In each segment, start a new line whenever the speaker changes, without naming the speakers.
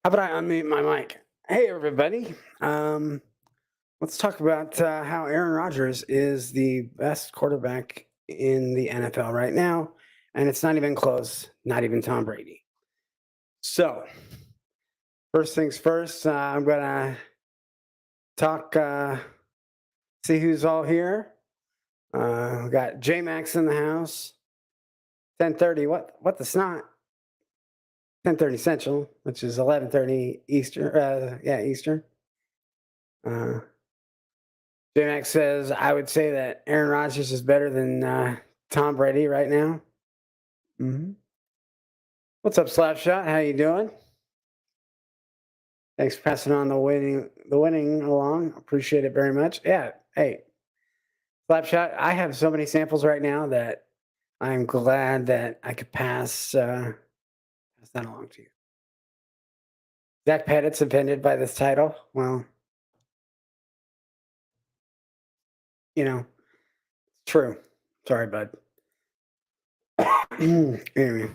How about I unmute my mic? Hey, everybody. Let's talk about how Aaron Rodgers is the best quarterback in the NFL right now, and it's not even close, not even Tom Brady. So, first things first, I'm going to talk, see who's all here. We got J Max in the house. 10:30. What the snot? 10:30 Central, which is 11:30 Eastern. Yeah, Eastern. Uh, J-Max says, I would say that Aaron Rodgers is better than Tom Brady right now. hmm What's up, Slapshot? How you doing? Thanks for passing on the winning along. Appreciate it very much. Yeah. Hey, Slapshot, I have so many samples right now that I'm glad that I could pass that along to you. Zach Pettit's offended by this title. Well, true. Sorry, bud. Anyway,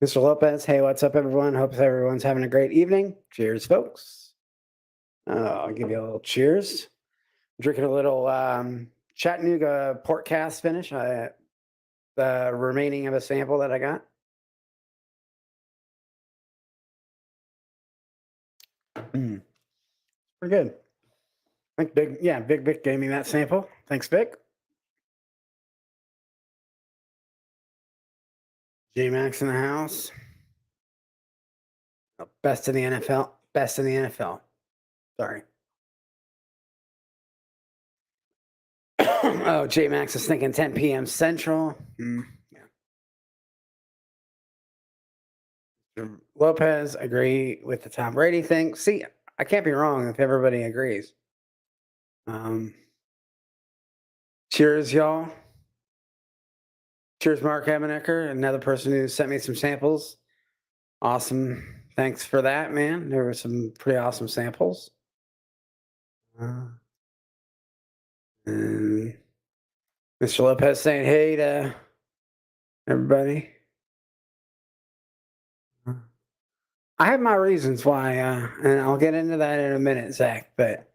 Mr. Lopez, hey, what's up, everyone? Hope everyone's having a great evening. Cheers, folks. I'll give you a little cheers. Drinking a little Chattanooga port cast finish. The remaining of a sample that I got. Pretty good. I think Big Vic gave me that sample. Thanks, Vic. J-Max in the house. Best in the NFL. Best in the NFL. Sorry. Oh, J-Max is thinking 10 p.m. Central. Lopez, agree with the Tom Brady thing. See, I can't be wrong if everybody agrees. Cheers, y'all. Cheers, Mark Ebenecker, another person who sent me some samples. Awesome. Thanks for that, man. There were some pretty awesome samples. And Mr. Lopez saying hey to everybody. I have my reasons why, and I'll get into that in a minute, Zach, but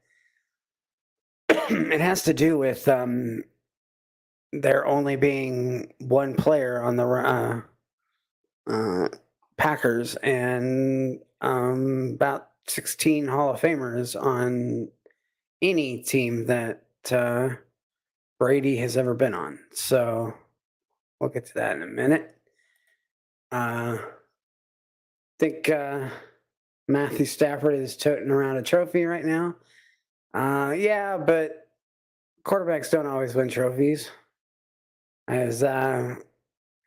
it has to do with there only being one player on the Packers and about 16 Hall of Famers on any team that Brady has ever been on. So we'll get to that in a minute. I think Matthew Stafford is toting around a trophy right now. Yeah, but quarterbacks don't always win trophies, as Aaron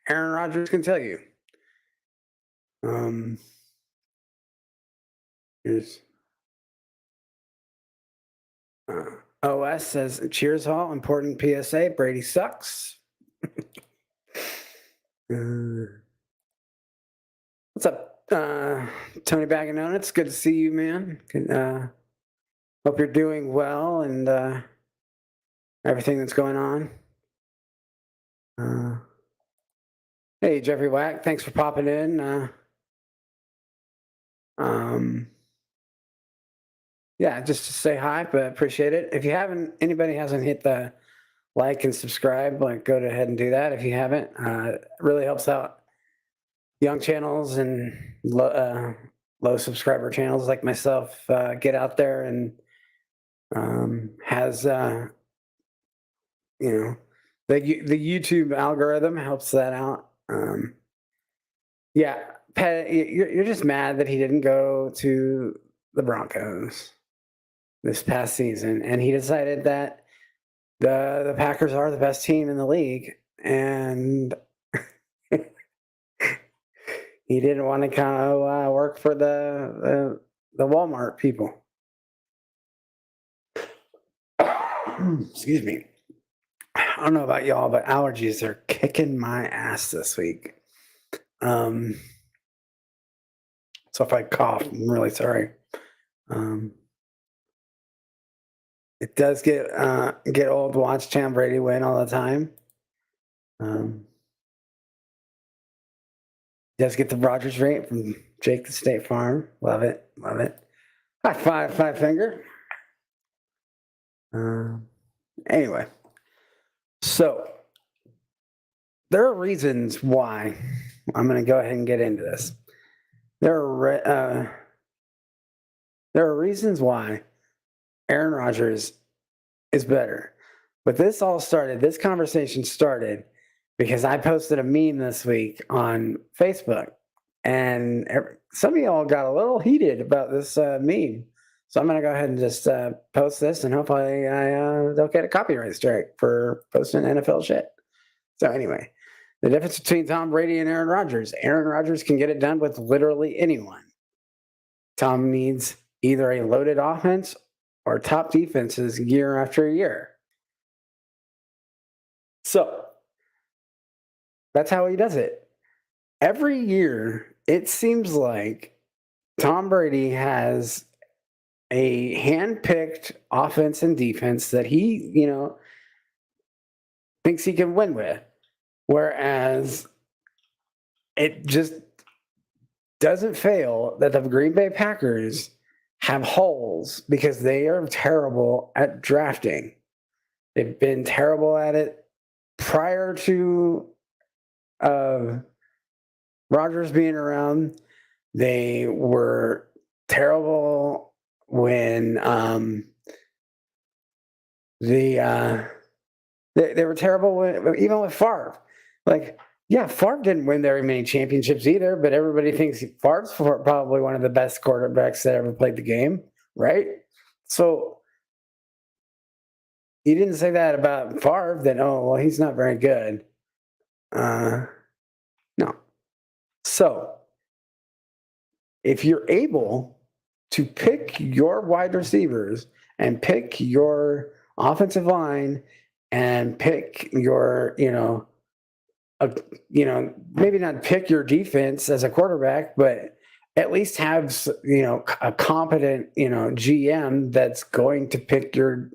Rodgers can tell you. Here's OS says, cheers, Hall. Important PSA. Brady sucks. What's up, Tony Baganone? It's good to see you, man. Hope you're doing well and everything that's going on. Hey, Jeffrey Wack, thanks for popping in. Yeah, just to say hi, but appreciate it. If anybody hasn't hit the like and subscribe, go ahead and do that if you haven't. It really helps out young channels and low subscriber channels like myself get out there and has the YouTube algorithm helps that out. Yeah, Pat, you're just mad that he didn't go to the Broncos this past season, and he decided that the Packers are the best team in the league, and he didn't want to kind of work for the Walmart people. Excuse me. I don't know about y'all, but allergies are kicking my ass this week. So if I cough, I'm really sorry. It does get old to watch Tom Brady win all the time. Does get the Rodgers rate from Jake the State Farm. Love it. Love it. High five, five finger. Anyway, so there are reasons why. I'm going to go ahead and get into this. There are reasons why Aaron Rodgers is better. But this conversation started because I posted a meme this week on Facebook. And some of y'all got a little heated about this meme. So I'm going to go ahead and just post this, and hopefully I don't get a copyright strike for posting NFL shit. So anyway, the difference between Tom Brady and Aaron Rodgers. Aaron Rodgers can get it done with literally anyone. Tom needs either a loaded offense or top defenses year after year. So that's how he does it. Every year, it seems like Tom Brady has a hand-picked offense and defense that he, thinks he can win with. Whereas it just doesn't fail that the Green Bay Packers have holes because they are terrible at drafting. They've been terrible at it prior to Rodgers being around. They were terrible when they were terrible even with Favre. Like, yeah, Favre didn't win very many championships either, but everybody thinks Favre's probably one of the best quarterbacks that ever played the game, right? So you didn't say that about Favre, then, oh, well, he's not very good. No. So if you're able to pick your wide receivers and pick your offensive line and pick your, maybe not pick your defense as a quarterback, but at least have, a competent, GM that's going to pick your,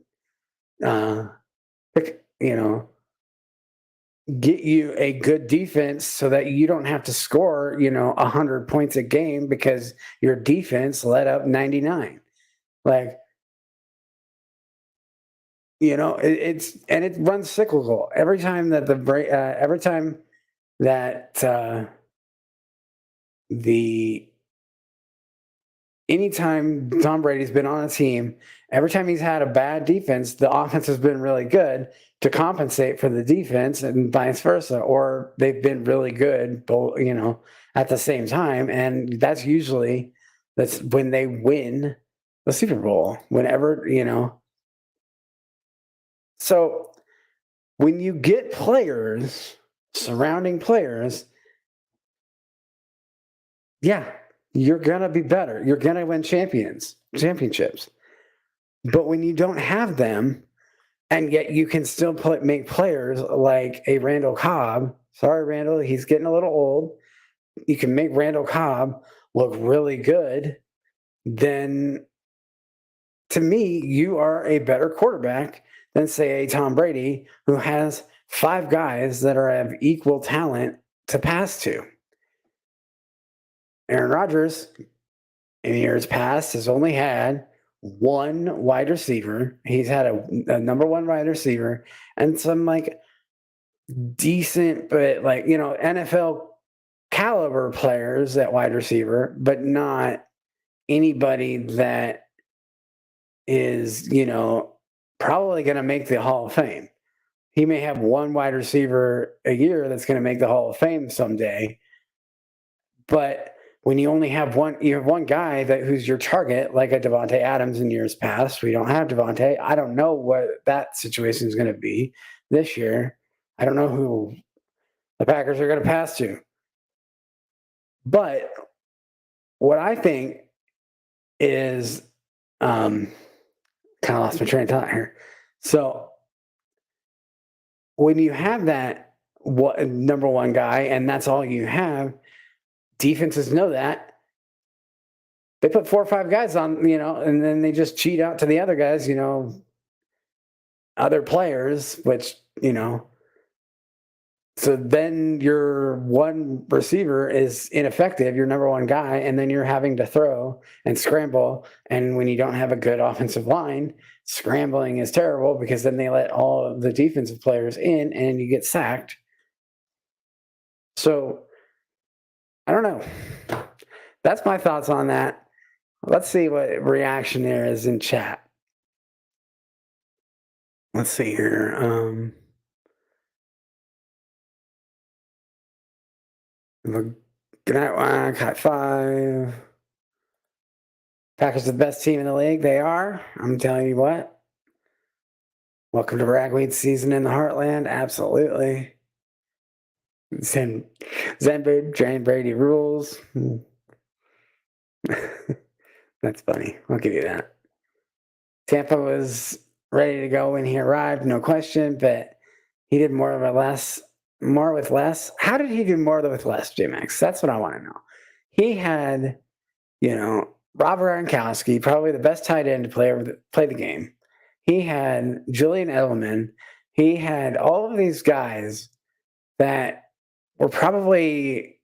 get you a good defense so that you don't have to score, 100 points a game because your defense let up 99. Like, it runs cyclical. Every time that anytime Tom Brady's been on a team, every time he's had a bad defense, the offense has been really good to compensate for the defense, and vice versa. Or they've been really good, at the same time. And that's when they win the Super Bowl, whenever, So when you get surrounding players, yeah, you're going to be better. You're going to win championships. But when you don't have them, and yet you can still make players like a Randall Cobb. Sorry, Randall, he's getting a little old. You can make Randall Cobb look really good. Then, to me, you are a better quarterback than, say, a Tom Brady, who has 5 guys that are of equal talent to pass to. Aaron Rodgers, in years past, has only had one wide receiver. He's had a number one wide receiver and some decent, but NFL caliber players at wide receiver, but not anybody that is, probably going to make the Hall of Fame. He may have one wide receiver a year that's going to make the Hall of Fame someday. But when you only have one guy who's your target, like a Davante Adams in years past. We don't have Davante. I don't know what that situation is going to be this year. I don't know who the Packers are going to pass to. But what I think is, kind of lost my train of thought here. So when you have that number one guy and that's all you have, defenses know that. They put 4 or 5 guys on, and then they just cheat out to the other guys, other players, which, So then your one receiver is ineffective, your number one guy, and then you're having to throw and scramble. And when you don't have a good offensive line, scrambling is terrible because then they let all of the defensive players in and you get sacked. So I don't know. That's my thoughts on that. Let's see what reaction there is in chat. Let's see here. Good night, Cat 5. Packers are the best team in the league. They are. I'm telling you what. Welcome to ragweed season in the heartland. Absolutely. Zen Brady rules. That's funny. I'll give you that. Tampa was ready to go when he arrived, no question, but he did more with less. How did he do more with less, J-Max? That's what I want to know. He had, Rob Gronkowski, probably the best tight end to play the game. He had Julian Edelman. He had all of these guys that were probably,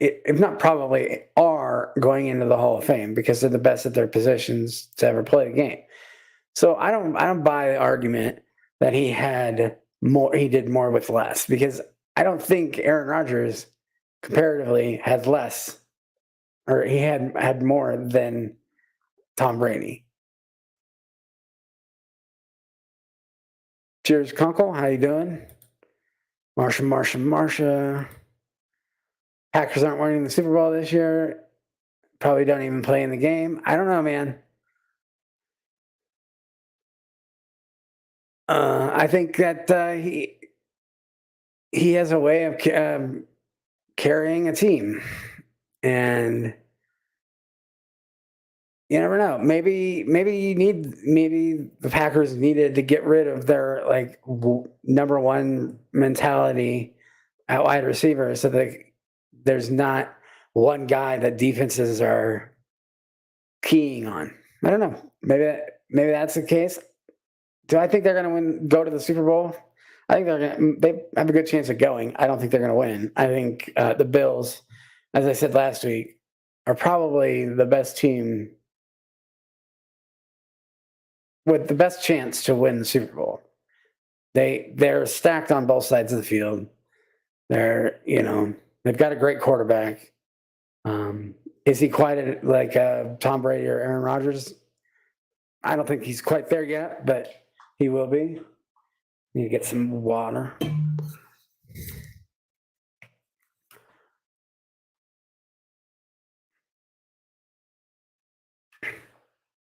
if not probably, are going into the Hall of Fame because they're the best at their positions to ever play the game. So I don't buy the argument that he did more with less, because I don't think Aaron Rodgers comparatively had less, or he had more than Tom Brady. Cheers, Kunkel. How you doing? Marsha. Packers aren't winning the Super Bowl this year. Probably don't even play in the game. I don't know, man. I think that he has a way of carrying a team, and you never know. Maybe the Packers needed to get rid of their number one mentality at wide receiver, so that there's not one guy that defenses are keying on. I don't know. Maybe that's the case. Do I think they're going to go to the Super Bowl? I think they have a good chance of going. I don't think they're going to win. I think the Bills, as I said last week, are probably the best team with the best chance to win the Super Bowl. They're stacked on both sides of the field. They've got a great quarterback. Is he quite like Tom Brady or Aaron Rodgers? I don't think he's quite there yet, but he will be. Need to get some water.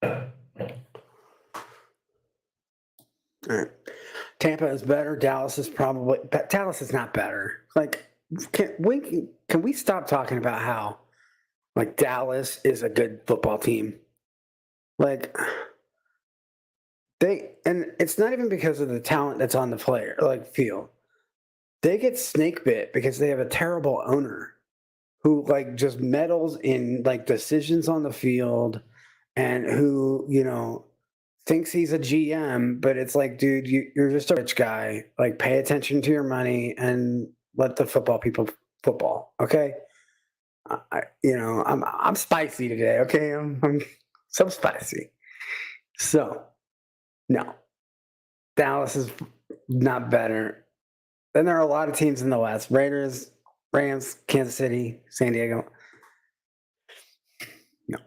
All right. Tampa is better. Dallas is not better. Can we stop talking about how Dallas is a good football team? And it's not even because of the talent that's on the field. They get snake bit because they have a terrible owner who just meddles in decisions on the field, and who thinks he's a GM, but it's dude, you're just a rich guy. Pay attention to your money and let the football people football. Okay. I'm spicy today. Okay. I'm so spicy. So no, Dallas is not better. Then there are a lot of teams in the West: Raiders, Rams, Kansas City, San Diego. No.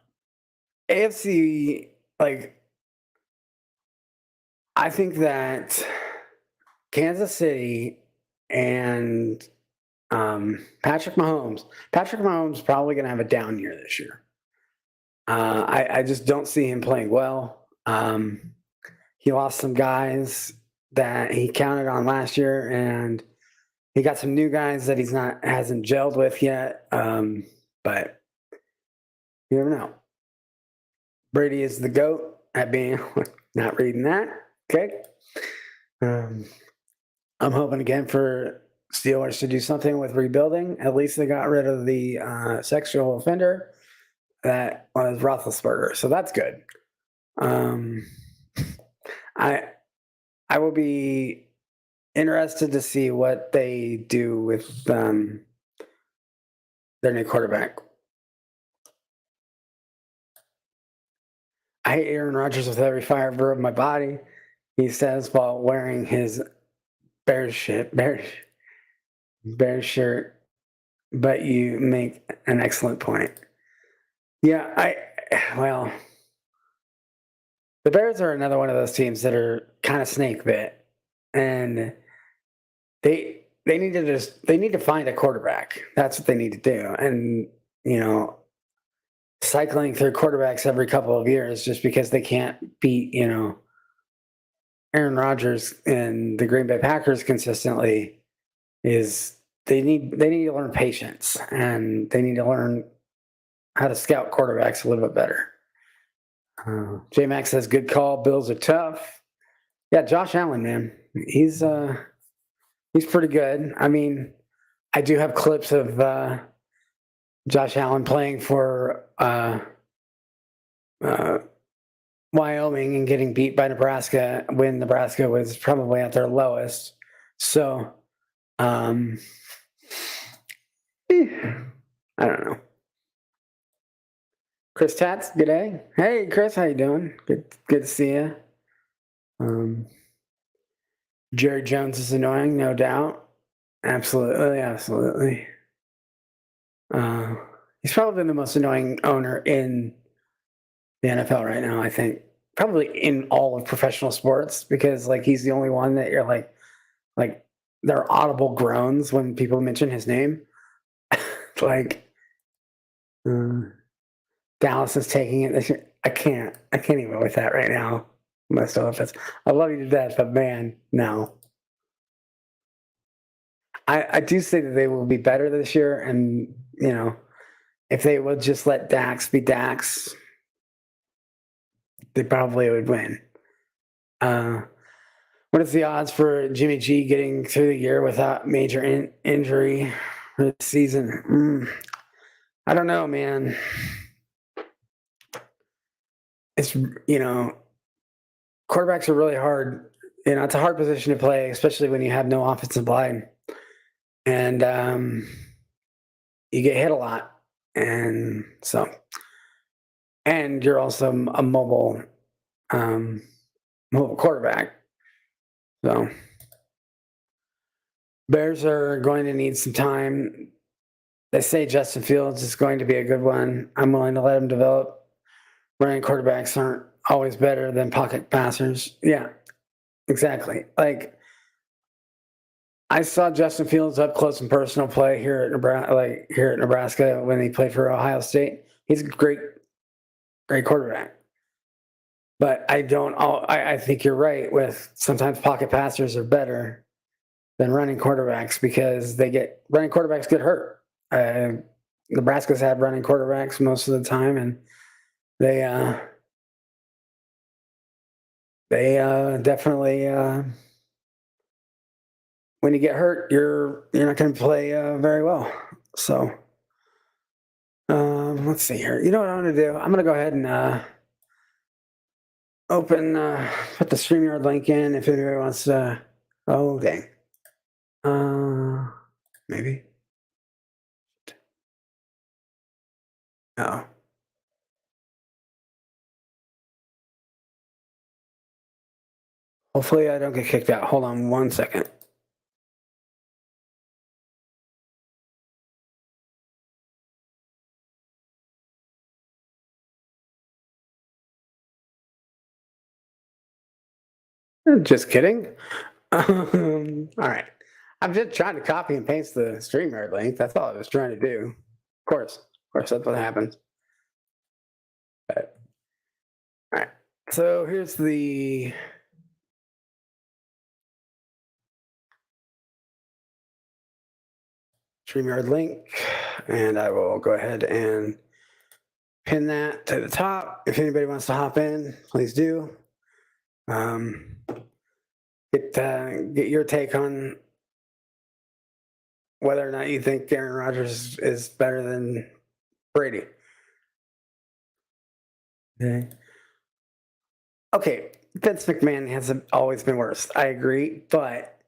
AFC, I think that Kansas City and Patrick Mahomes probably going to have a down year this year. I just don't see him playing well. He lost some guys that he counted on last year, and he got some new guys that hasn't gelled with yet. But you never know. Brady is the GOAT at being not reading that. Okay. I'm hoping again for Steelers to do something with rebuilding. At least they got rid of the sexual offender that was Roethlisberger, so that's good. I will be interested to see what they do with their new quarterback. I hate Aaron Rodgers with every fiber of my body, he says while wearing his Bears shirt. But you make an excellent point. Yeah, well, the Bears are another one of those teams that are kind of snake bit, and they need to find a quarterback. That's what they need to do. And you know, cycling through quarterbacks every couple of years just because they can't beat Aaron Rodgers and the Green Bay Packers consistently is they need to learn patience, and they need to learn how to scout quarterbacks a little bit better. J Max says good call. Bills are tough. Yeah, Josh Allen, man, he's pretty good. I mean, I do have clips of Josh Allen playing for Wyoming and getting beat by Nebraska when Nebraska was probably at their lowest. So, I don't know. Chris Tats, good day. Hey, Chris, how you doing? Good to see you. Jerry Jones is annoying, no doubt. Absolutely. He's probably the most annoying owner in the NFL right now, I think. Probably in all of professional sports, because like he's the only one that you're like there are audible groans when people mention his name. Like Dallas is taking it this year. I can't even with that right now. Most offense. I love you to death, but man, no. I do say that they will be better this year, and if they would just let Dax be Dax, they probably would win. What is the odds for Jimmy G getting through the year without major injury for the season? I don't know, man. It's quarterbacks are really hard. It's a hard position to play, especially when you have no offensive line, and you get hit a lot, and you're also a mobile quarterback. So Bears are going to need some time. They say Justin Fields is going to be a good one. I'm willing to let him develop. Running quarterbacks aren't always better than pocket passers. Yeah, exactly. Like I saw Justin Fields up close and personal play here at Nebraska when he played for Ohio State. He's a great quarterback. But I think you're right with sometimes pocket passers are better than running quarterbacks because running quarterbacks get hurt. Nebraska's had running quarterbacks most of the time, and they definitely when you get hurt, you're not going to play very well. So let's see here. You know what I'm going to do? I'm going to go ahead and put the StreamYard link in if anybody wants to. Oh dang. Maybe. Oh. Hopefully I don't get kicked out. Hold on 1 second. Just kidding. All right. I'm just trying to copy and paste the StreamYard link. That's all I was trying to do. Of course, that's what happens. But, all right. So here's the StreamYard link, and I will go ahead and pin that to the top. If anybody wants to hop in, please do. Get your take on whether or not you think Aaron Rodgers is better than Brady. Okay, Vince McMahon has always been worse. I agree, but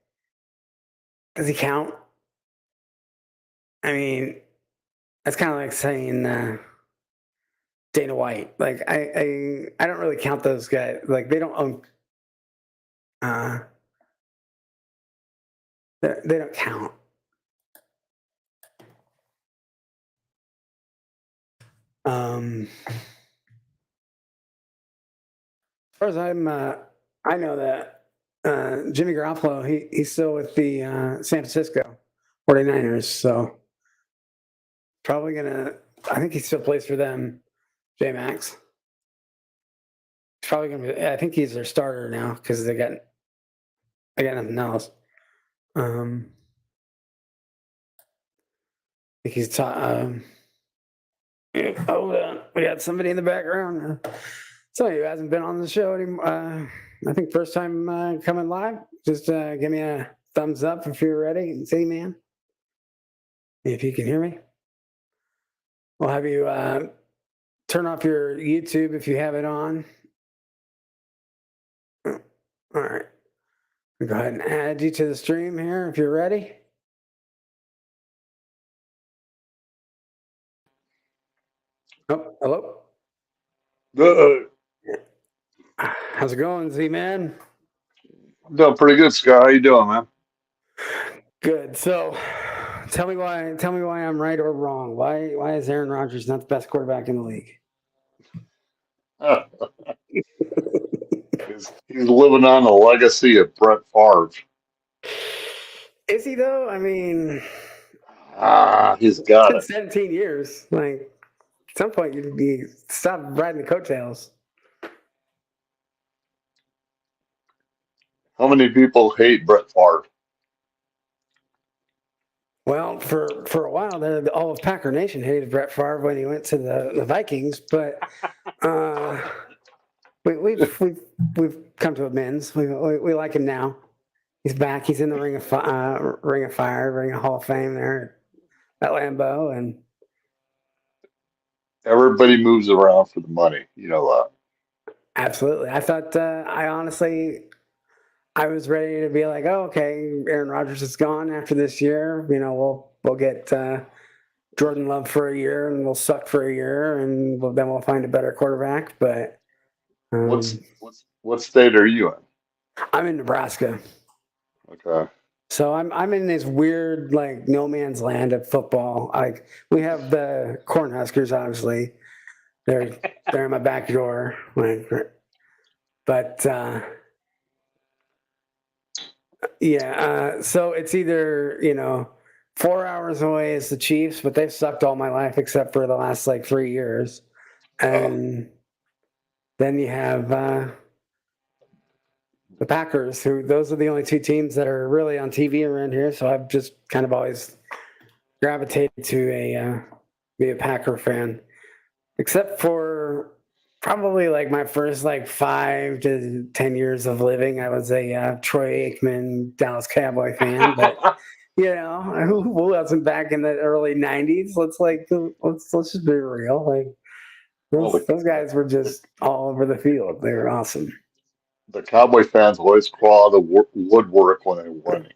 Does he count? I mean, that's kind of like saying Dana White. Like I don't really count those guys. Like they don't own. They don't count. As far as I know that Jimmy Garoppolo, he's still with the San Francisco 49ers, so probably gonna. I think he still plays for them. J Max. He's probably gonna be. I think he's their starter now because they got nothing else. I think he's hold on, we got somebody in the background. Somebody who hasn't been on the show anymore. I think first time coming live. Just give me a thumbs up if you're ready. See, man, if you can hear me. We'll have you turn off your YouTube if you have it on. All right. I'll go ahead and add you to the stream here if you're ready. Oh, hello.
Good.
How's it going, Z-Man?
I'm doing pretty good, Scott. How you doing, man?
Good. So, tell me why I'm right or wrong. Why is Aaron Rodgers not the best quarterback in the league?
He's living on the legacy of Brett Favre.
Is he though? I mean,
He's
it's
got
been
it.
17 years. Like, at some point, you stop riding the coattails.
How many people hate Brett Favre?
Well, for a while there, all of Packer Nation hated Brett Favre when he went to the Vikings, but we've come to amends. We like him now. He's back. He's in the Ring of Fire, Ring of Hall of Fame there at Lambeau, and
Everybody moves around for the money. You know that.
absolutely. I thought I was ready to be like, oh, okay, Aaron Rodgers is gone after this year. You know, we'll get Jordan Love for a year, and we'll suck for a year, and then we'll find a better quarterback. But
What's what state are you in?
I'm in Nebraska.
Okay.
So I'm in this weird like no man's land of football. Like we have the Cornhuskers, obviously. They're in my back door. Like, but yeah. So it's either 4 hours away is the Chiefs, but they've sucked all my life except for the last like 3 years, and then you have the Packers, who those are the only two teams that are really on TV around here. So I've just kind of always gravitated to be a Packer fan, except for probably like my first like 5 to 10 years of living. I was a Troy Aikman Dallas Cowboy fan, but who wasn't back in the early '90s? Let's just be real. Like
Well,
those guys were just all over the field. They were awesome
the Cowboy fans always claw the woodwork when they're winning.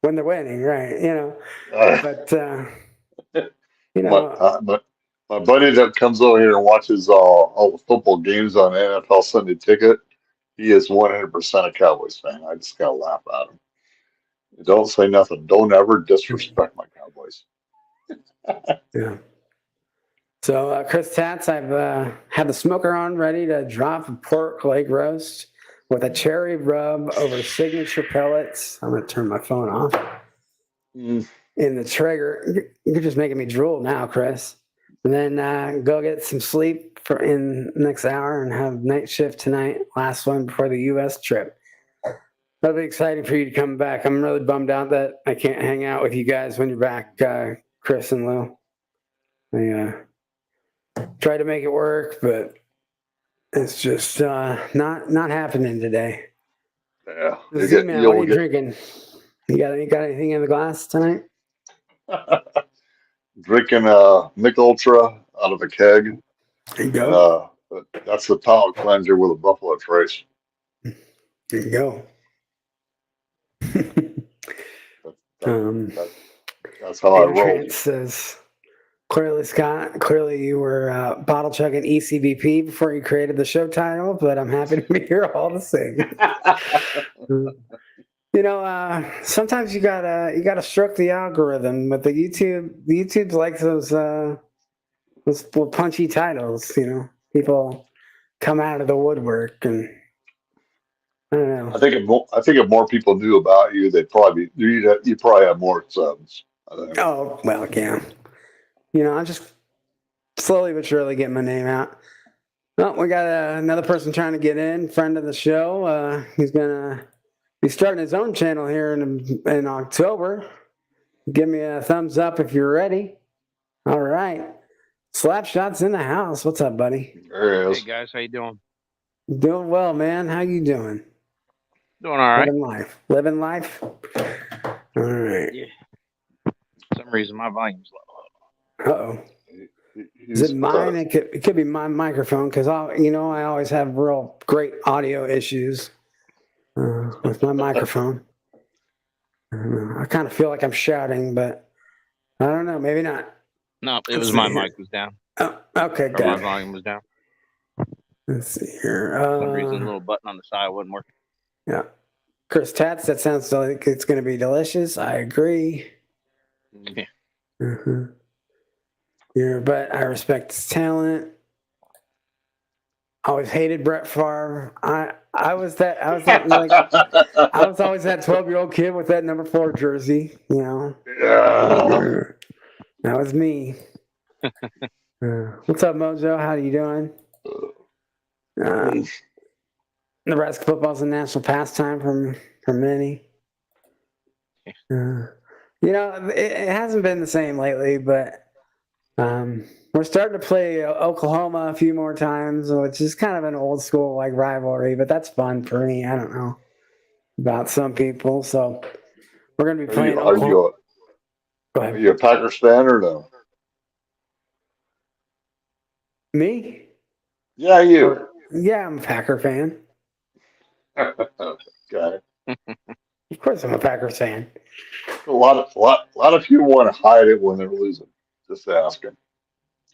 when they're winning, right?
Uh,
But you
my,
know,
uh, my my buddy that comes over here and watches all the football games on NFL Sunday Ticket, he is 100% a Cowboys fan. I just gotta laugh at him. Don't say nothing. Don't ever disrespect my Cowboys.
yeah. So, Chris Tats, I've had the smoker on ready to drop a pork leg roast with a cherry rub over signature pellets. I'm going to turn my phone off.
Mm.
In the Traeger. You're just making me drool now, Chris. And then go get some sleep in the next hour and have night shift tonight. Last one before the U.S. trip. That'll be exciting for you to come back. I'm really bummed out that I can't hang out with you guys when you're back, Chris and Lou. I try to make it work, but it's just not happening today.
Yeah,
Z-Man, what are you drinking? You got anything in the glass tonight?
drinking Mick Ultra out of a keg,
There you
and
go.
that's the palate cleanser with a Buffalo Trace.
There you go.
That's how I
Aaron
roll.
Trance says, clearly, Scott, clearly you were bottle chugging ECBP before you created the show title, but I'm happy to be here all the same. Sometimes you gotta stroke the algorithm, but the YouTube's like those little punchy titles. People come out of the woodwork, and I don't know.
I think if more people knew about you, you'd probably have more subs. I think.
Oh well, yeah. I'm just slowly but surely getting my name out. Well, we got another person trying to get in, friend of the show. He's gonna be starting his own channel here in October. Give me a thumbs up if you're ready. All right. Slapshot's in the house. What's up, buddy?
There he is.
Hey guys, how you doing?
Doing well, man. How you doing?
Doing all right.
Living life. All right.
Yeah. For some reason, my volume's low.
Uh-oh. Is it mine? It could be my microphone because I always have real great audio issues with my microphone. I kind of feel like I'm shouting, but I don't know. Maybe not.
No, it was my mic was down.
Oh, okay, good.
My volume was down.
Let's see here.
For some reason, the little button on the side wasn't working.
Yeah. Chris Tats, that sounds like it's going to be delicious. I agree.
Yeah.
Mm-hmm. Yeah, but I respect his talent. Always hated Brett Favre. I was always that 12-year-old kid with that number 4 jersey.
Yeah.
That was me. What's up, Mojo? How you doing? Nebraska football's a national pastime for many. It hasn't been the same lately, but we're starting to play Oklahoma a few more times, which is kind of an old school rivalry, but that's fun for me. I don't know about some people, so we're going to be playing Oklahoma.
Are you a Packers fan or no?
Me?
Yeah, you.
Yeah, I'm a Packer fan.
Okay.
Of course, I'm a Packers fan.
A lot of people want to hide it when they're losing. Just asking.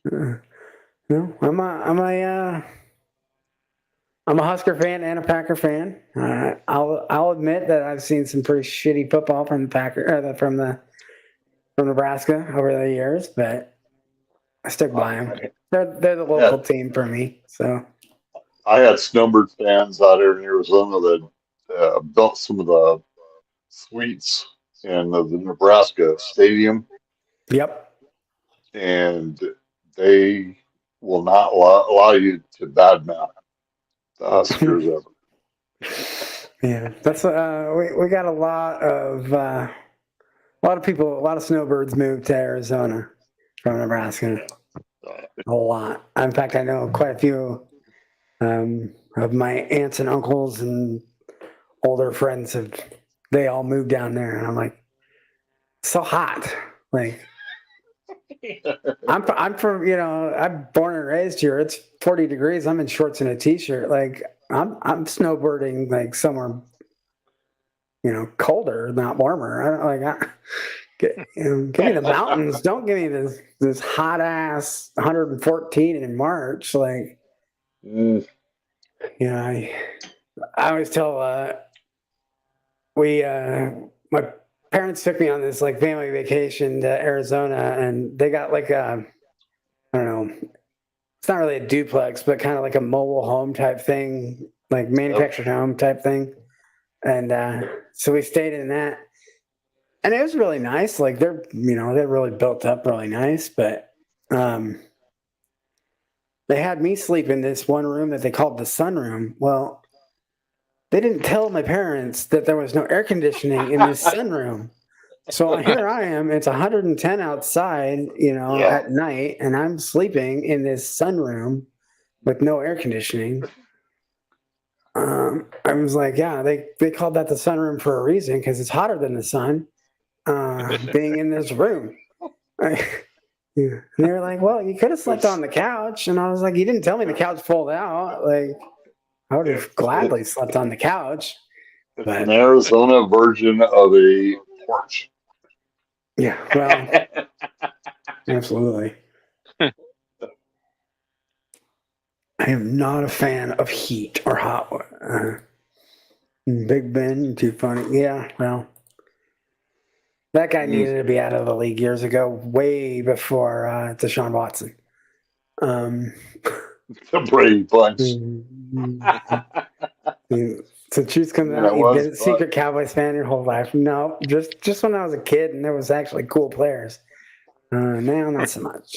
No, I'm a Husker fan and a Packer fan. I'll admit that I've seen some pretty shitty football from the from Nebraska over the years, but I stick by them. They're the local team for me. So
I had Snowbird fans out here in Arizona that built some of the suites in the Nebraska stadium.
Yep.
And they will not allow you to badmouth the Huskers ever.
Yeah, that's we got a lot of people, a lot of snowbirds moved to Arizona from Nebraska. A lot. In fact, I know quite a few of my aunts and uncles and older friends they all moved down there, and I'm like, so hot. I'm from I'm born and raised here. It's 40 degrees. I'm in shorts and a t-shirt. I'm snowbirding somewhere colder, not warmer. I don't give me the mountains. Don't give me this hot ass 114 in March. I always tell my parents took me on this family vacation to Arizona, and they got I don't know, it's not really a duplex, but kind of like a mobile home type thing, manufactured home type thing. And so we stayed in that, and it was really nice. They're really built up really nice, but they had me sleep in this one room that they called the sunroom. Well, they didn't tell my parents that there was no air conditioning in this sunroom. So here I am. It's 110 outside, at night, and I'm sleeping in this sunroom with no air conditioning. I was like, yeah, they called that the sunroom for a reason, because it's hotter than the sun being in this room. And they were like, well, you could have slept on the couch. And I was like, you didn't tell me the couch pulled out. I would have gladly slept on the couch.
It's an Arizona version of a porch.
Yeah, well, absolutely. I am not a fan of heat or hot. Big Ben, you're too funny. Yeah, well, that guy needed to be out of the league years ago, way before Deshaun Watson.
The Brady Bunch.
So truth comes
Man,
out,
it
you've
was
been a
fun.
secret Cowboys fan your whole life. No, just when I was a kid and there was actually cool players. Now, not so much.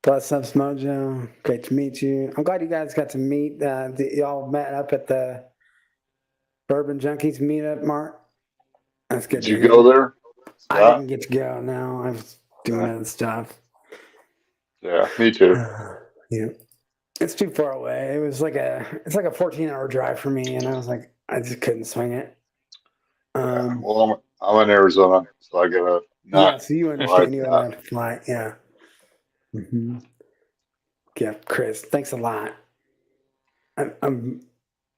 Plus up, Mojo. Great to meet you. I'm glad you guys got to meet. Y'all met up at the Bourbon Junkies meetup, Mark. That's good
Did
to
you
hear.
go there?
I didn't get to go. No, I was doing other stuff.
Yeah, me too.
Yeah, it's too far away. It's like a 14-hour drive for me, and I was like, I just couldn't swing it.
Well, I'm in Arizona, so I gotta
Yeah,
not
so you
fly
understand. You don't
that.
have to fly. Yeah. Mm-hmm. Yeah, Chris, thanks a lot. I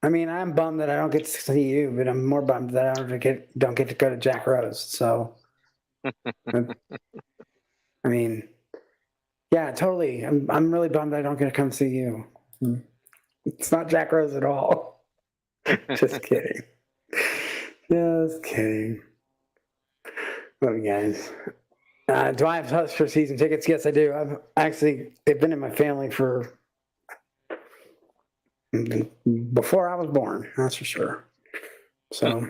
mean, I'm bummed that I don't get to see you, but I'm more bummed that I don't get to go to Jack Rose. So, I mean, yeah, totally. I'm really bummed I don't get to come see you. It's not Jack Rose at all. Just kidding. Just kidding. Love you guys. Do I have Husker season tickets? Yes, I do. They've been in my family for before I was born. That's for sure. So,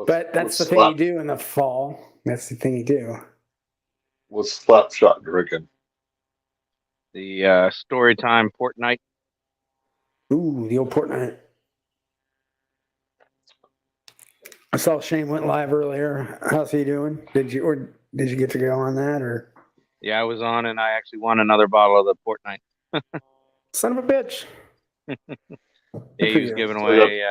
but that's the thing you do in the fall. That's the thing you do.
What's slapshot drinking?
The story time port night.
Ooh, the old Portnight. I saw Shane went live earlier. How's he doing? Did you get to go on that or?
Yeah, I was on, and I actually won another bottle of the port night.
Son of a bitch.
Yeah, he was giving away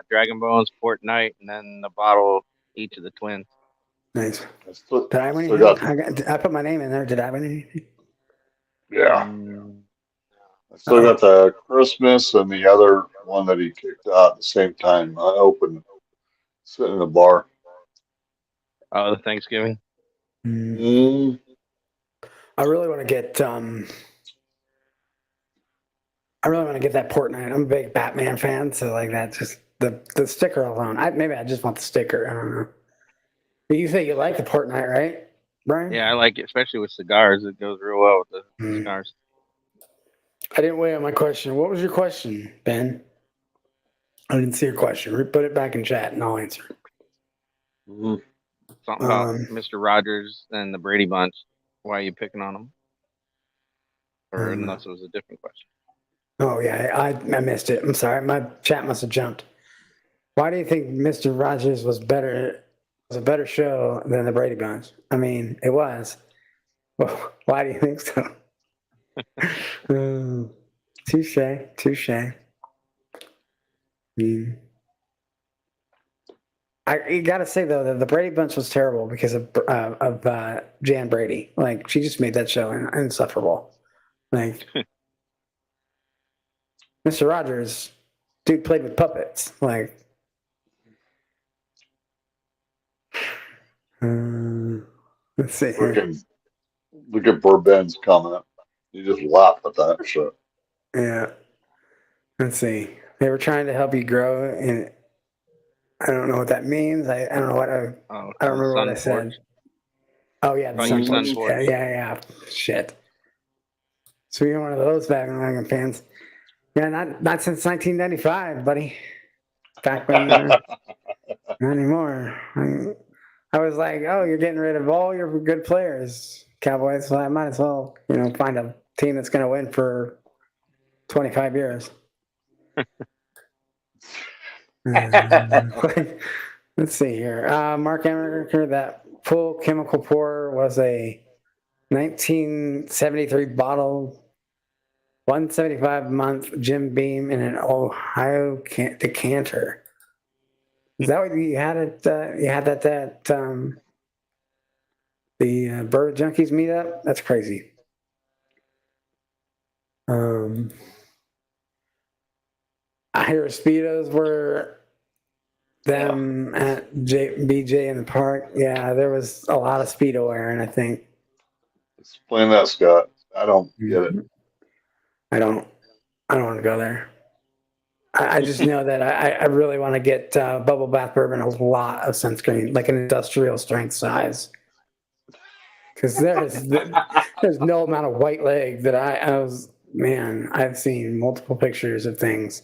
Dragon Bones, Port Night, and then the bottle each of the twins.
Nice.
I still,
Did I win
still got
anything? I put my name in there. Did I win anything?
yeah. I still got the Christmas and the other one that he kicked out at the same time. I opened sitting in the bar.
Oh, the Thanksgiving.
Mm.
I really want to get that Portnight. I'm a big Batman fan, so like that just the sticker alone. Maybe I just want the sticker. I don't know. But you say you like the Portnight, right, Brian?
Yeah, I like it, especially with cigars. It goes real well with the
Mm.
cigars.
I didn't wait on my question. What was your question, Ben? I didn't see your question. Put it back in chat and I'll answer.
Mm.
Something about Mr. Rodgers and the Brady Bunch. Why are you picking on them? Or unless it was a different question.
Oh yeah, I missed it. I'm sorry. My chat must have jumped. Why do you think Mr. Rogers was a better show than the Brady Bunch? I mean, it was. Well, why do you think so? Touche, touche. You got to say though that the Brady Bunch was terrible because of Jan Brady. Like she just made that show insufferable. Like Mr. Rogers, dude played with puppets. Like, let's see here.
Look at Bourbon's comment. You just laugh at that shit.
Yeah. Let's see. They were trying to help you grow, and I don't know what that means. I don't know what I don't remember what I said. Oh yeah, the Sun Torch. Yeah. Shit. So you're one of those bandwagon fans. Yeah, not since 1995, buddy. Back when, not anymore. I was like, oh, you're getting rid of all your good players, Cowboys. So I might as well, find a team that's going to win for 25 years. Let's see here. Mark Emmerker, that full chemical pour was a 1973 bottle, 175 month Jim Beam in an Ohio decanter. Is that what you had at? You had that at the Bird Junkies meetup? That's crazy. I hear Speedos were them at BJ in the park. Yeah, there was a lot of speedo wearing, I think.
Explain that, Scott. I don't get it.
I don't want to go there. I just know that I really want to get bubble bath bourbon a lot of sunscreen, like an industrial strength size. Because there's no amount of white leg that I've seen multiple pictures of things.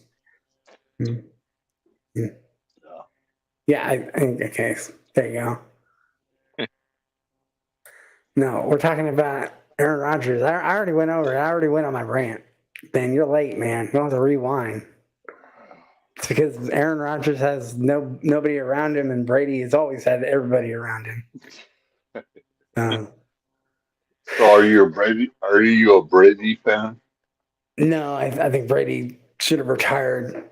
Mm. Mm. Yeah, I think, okay, there you go. No, we're talking about Aaron Rodgers. I already went over it. I already went on my rant. Ben, you're late, man. You don't have to rewind. It's because Aaron Rodgers has nobody around him, and Brady has always had everybody around him.
So are you a Brady fan?
No, I think Brady should have retired.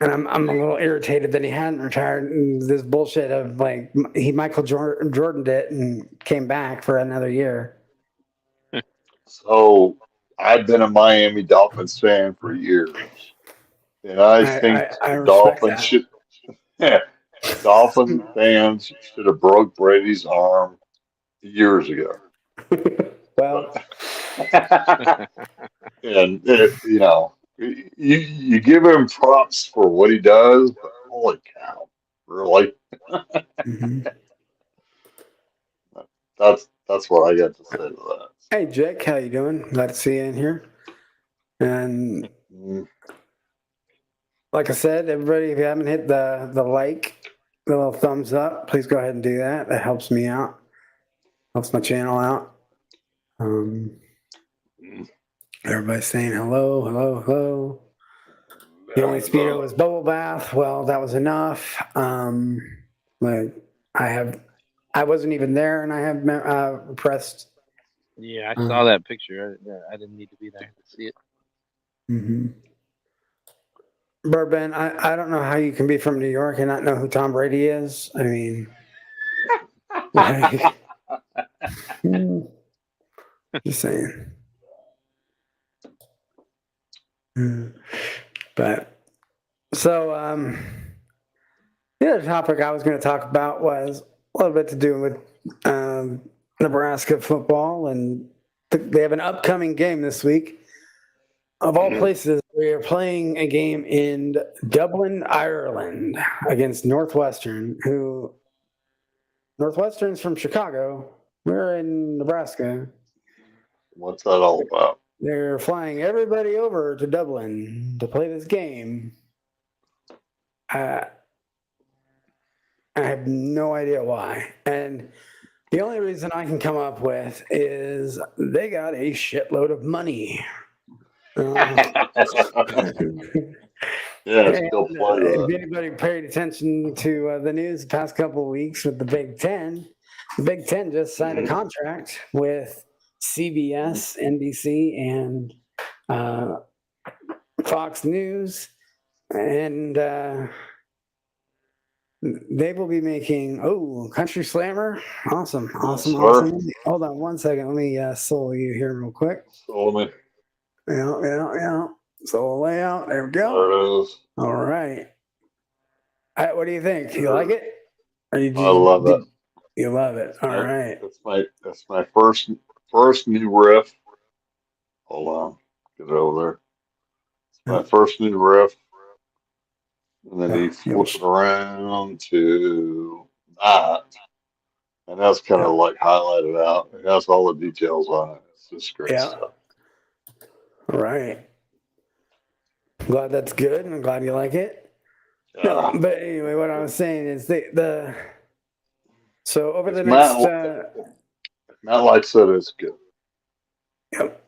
And I'm a little irritated that he hadn't retired. And this bullshit of like Michael Jordan did and came back for another year.
So I've been a Miami Dolphins fan for years, and I think
I
the
respect that.
Dolphin fans should have broke Brady's arm years ago.
Well,
And you give him props for what he does, but holy cow, really?
mhm.
That's what I got to say to that.
Hey Jake, how you doing? Glad to see you in here. And like I said, everybody, if you haven't hit the little thumbs up, please go ahead and do that. That helps me out, helps my channel out. Everybody's saying hello, hello, hello. The only speedo was bubble bath. Well, that was enough. But I wasn't even there, and I have repressed.
Yeah, I saw that picture. I didn't need to be there to see it.
Mm-hmm. Bourbon, I don't know how you can be from New York and not know who Tom Brady is. I mean, like, just saying. But so the other topic I was going to talk about was a little bit to do with Nebraska football, and they have an upcoming game this week. Of all places, we are playing a game in Dublin, Ireland, against Northwestern. Northwestern's from Chicago. We're in Nebraska.
What's that all about?
They're flying everybody over to Dublin to play this game. I have no idea why. And the only reason I can come up with is they got a shitload of money.
Yeah, still play
if
that.
anybody paid attention to the news the past couple of weeks with the Big Ten just signed a contract with CBS, NBC, and Fox News, and they will be making Country Slammer. Awesome. Hold on one second. Let me solo you here real quick.
Solo me.
Yeah. Solo layout. There we go.
There it is.
All right. What do you think? You like it?
I love it.
You love it. All right.
That's my first new riff. Hold on. Get it over there. It's my first new riff. And then he flips it around to that. And that's kind of like highlighted out. It has all the details on it. It's just great stuff.
All right. Glad that's good. I'm glad you like it.
Yeah.
No, but anyway, what I was saying is so over the next
Matt likes it, it's good.
Yep.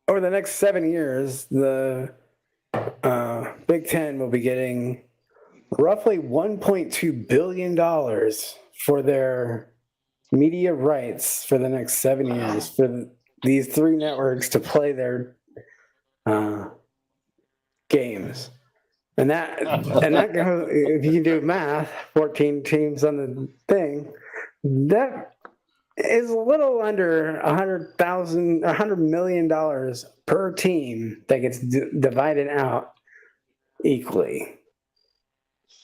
Over the next 7 years, the Big Ten will be getting roughly $1.2 billion for their media rights for the next 7 years for these three networks to play their games. And that goes, if you can do math, 14 teams on the thing, that is a little under $100 million per team that gets divided out equally.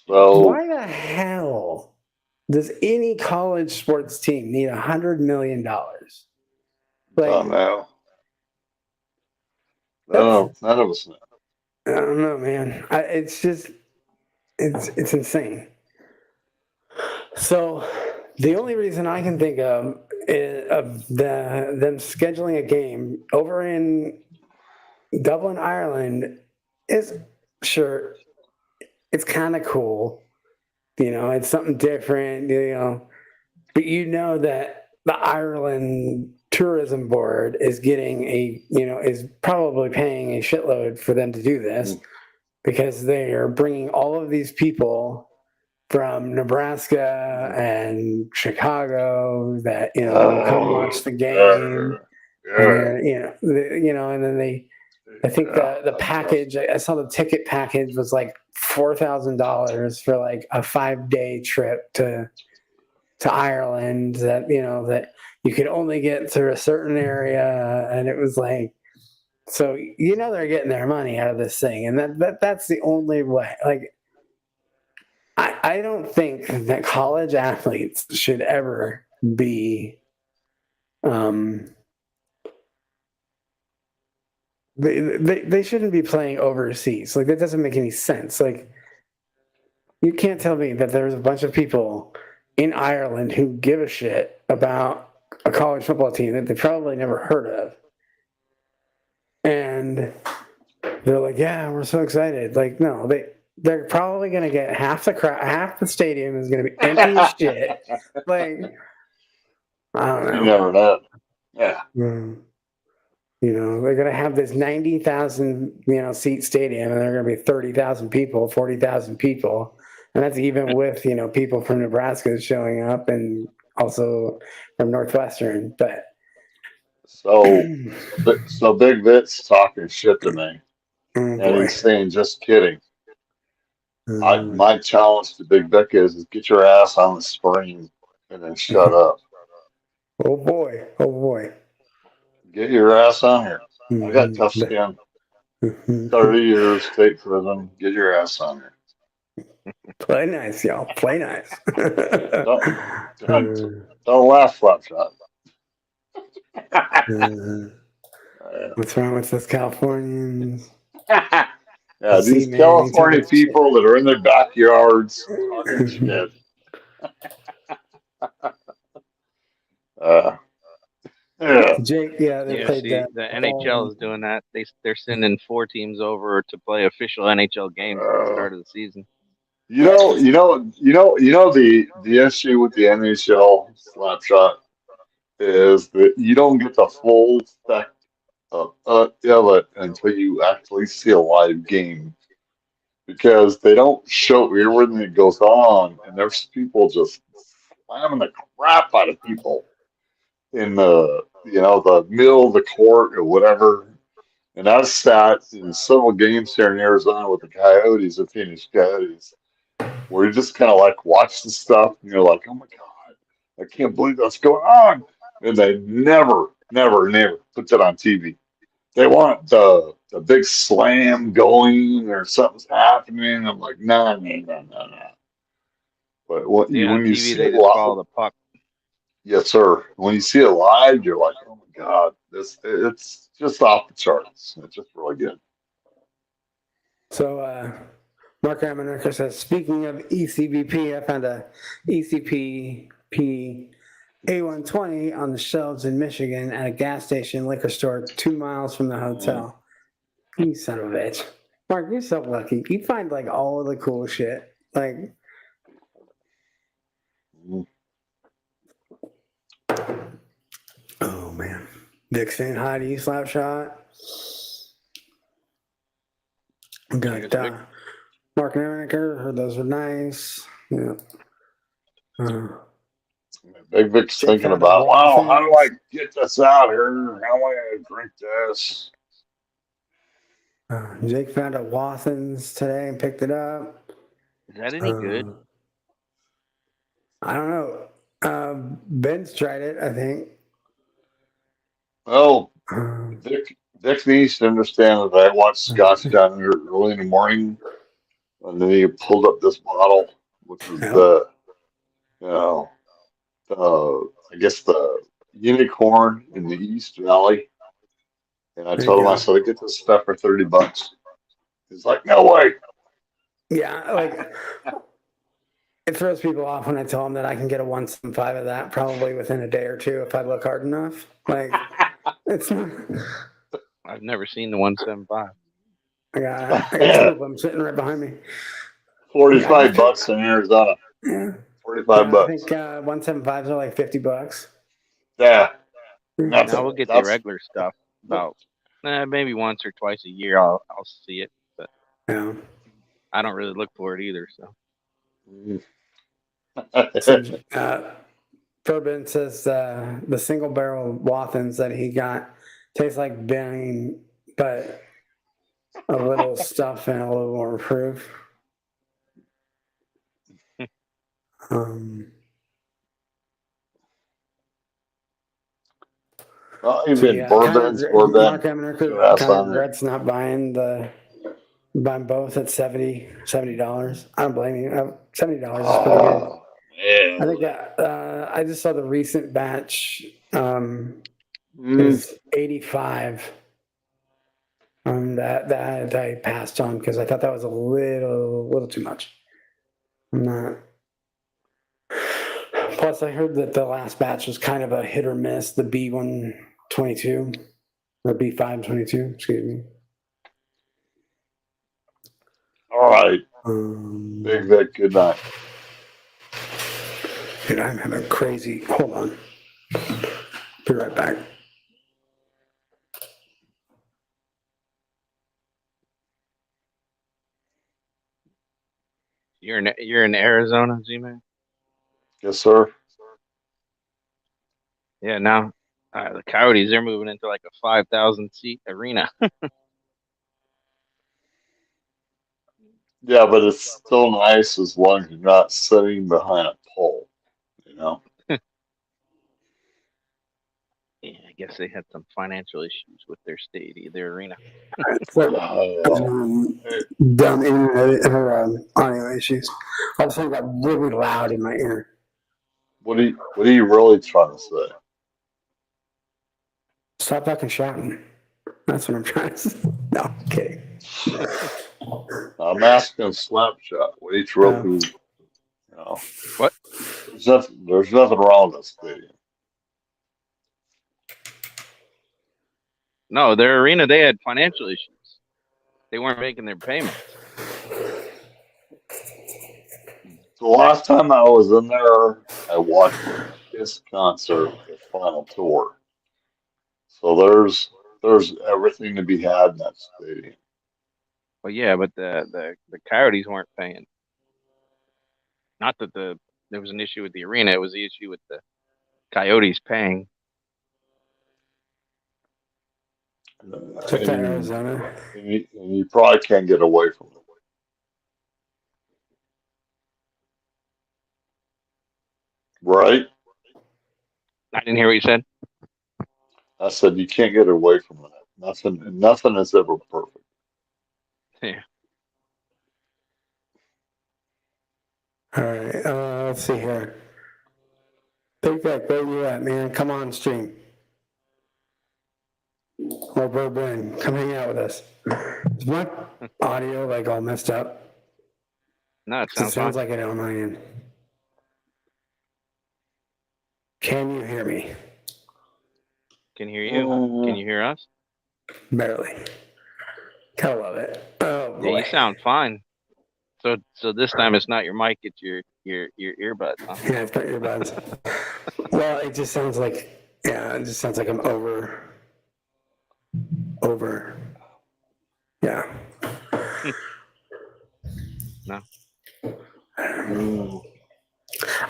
So
Why the hell does any college sports team need $100 million?
don't know.
That's,
No, none of us know.
I don't know, man. It's just, it's insane. So the only reason I can think of is them scheduling a game over in Dublin, Ireland is sure it's kind of cool. It's something different, but that the Ireland tourism board is getting is probably paying a shitload for them to do this because they are bringing all of these people from Nebraska and Chicago that will come watch the game, and and then I think the package, I saw the ticket package was like $4,000 for like a 5-day trip to Ireland that you could only get through a certain area, and it was like, so they're getting their money out of this thing, and that's the only way. Like, I don't think that college athletes should ever be they shouldn't be playing overseas. Like, that doesn't make any sense. Like, you can't tell me that there's a bunch of people in Ireland who give a shit about a college football team that they probably never heard of. And they're like, yeah, we're so excited. Like, no, they're probably going to get half the stadium is going to be empty as shit. Like, I don't know.
You never know. Yeah.
They're going to have this 90,000, seat stadium, and they're going to be 30,000 people, 40,000 people. And that's even with, people from Nebraska showing up and also from Northwestern. But
So Big Vit's talking shit to me, and
boy.
he's saying, "Just kidding." My challenge to Big Vic is get your ass on the screen and then shut up.
Oh boy.
Get your ass on here. I got tough skin. 30 years, state prison. Get your ass on here.
Play nice, y'all. Play nice.
Don't laugh, Slapshot.
What's wrong with us Californians?
Yeah, these California people that are in their backyards talking shit. Yeah.
Jake, they played that.
The NHL is doing that. They're sending 4 teams over to play official NHL games at the start of the season.
The issue with the NHL Slapshot is that you don't get the full effect of it until you actually see a live game, because they don't show everything that goes on, and there's people just slamming the crap out of people in the middle of the court or whatever. And I've sat in several games here in Arizona with the Coyotes, the Phoenix Coyotes, where you just kind of like watch the stuff and you're like, oh my God, I can't believe that's going on. And they never put that on TV. They want the big slam going or something's happening. I'm like, no. But when you see
they
it
just
live,
follow the puck.
yes, sir. When you see it live, you're like, oh my God, it's just off the charts. It's just really good.
So, Mark Amanaker says, speaking of ECBP, I found a ECPP A120 on the shelves in Michigan at a gas station liquor store 2 miles from the hotel. You son of a bitch. Mark, you're so lucky. You find like all of the cool shit. Like, oh man. Dick saying hi to you, Slapshot. Got Mark Amanaker, heard those were nice. Yeah.
Big Vic's thinking about, wow, how do I get this out here? How do I drink this?
Jake found a Wathans today and picked it up.
Is that any good?
I don't know. Ben's tried it, I think.
Well, Vic needs to understand that I watch Scotch down here early in the morning, And then he pulled up this bottle, which was
Yeah.
the, you know, I guess the unicorn in the East Valley. And I
There you
told him, I
go.
said, I get this stuff for $30. He's like, no way.
Yeah, like it throws people off when I tell them that I can get a 175 of that probably within a day or two if I look hard enough. Like it's not.
I've never seen the 175.
I got two of them sitting right behind me. I just
$45 in Arizona.
yeah.
45
I think
bucks.
175s are like $50.
Yeah,
Now
nothing.
we'll get the
That's
regular stuff about maybe once or twice a year. I'll see it, but
Yeah.
I don't really look for it either. So
So Bourbon says the single barrel Wathans that he got taste like Bang, but a little stuff and a little more proof.
well,
So
even
yeah,
bourbons,
Mark
bourbon,
Amener
gas
kind of
on it.
regrets not buying both at $70. I don't blame you. $70 is pretty good.
Oh,
I
man.
think I just saw the recent batch
Mm,
is 85. That I passed on because I thought that was a little too much. I'm not. Plus, I heard that the last batch was kind of a hit or miss. The B122 or B522, excuse me.
all right. Big Vic, good night.
Dude, I'm having crazy. Hold on. Be right back.
you're in Arizona, Z-Man?
Yes, sir.
Yeah. Now the Coyotes, they're moving into like a 5,000 seat arena.
Yeah, but it's still nice as long as you're not sitting behind a pole, you know?
Yeah, I guess they had some financial issues with their arena.
So,
Oh, hey,
dumb internet or audio issues. All of a sudden, it got really loud in my ear.
what are you really trying to say?
Stop fucking shouting. That's what I'm trying to say. No, I'm kidding.
I'm asking Slapshot. What are you really, you know?
What?
There's nothing wrong with this stadium.
No, their arena, they had financial issues. They weren't making their payments.
The last time I was in there, I watched a Kiss concert at Final Tour. So there's everything to be had in that stadium.
Well, yeah, but the Coyotes weren't paying. Not that there was an issue with the arena; it was the issue with the Coyotes paying.
Took to
And,
Arizona.
and you probably can't get away from it, right?
I didn't hear what you said.
I said you can't get away from it. Nothing is ever perfect.
Yeah.
All right. Let's see here. Big Vic, where you at, man? Come on stream. Or Bourbon, come hang out with us. Is my audio like all messed up?
No, it
It
sounds
sounds
fine.
like it on my end. Can you hear me?
Can hear you. Can you hear us?
Barely. Gotta love it. Oh
Yeah, you
boy.
sound fine. So this time it's not your mic; it's your earbuds. Huh?
Yeah, it's got earbuds. Well, it just sounds like it just sounds like I'm over. Yeah.
No.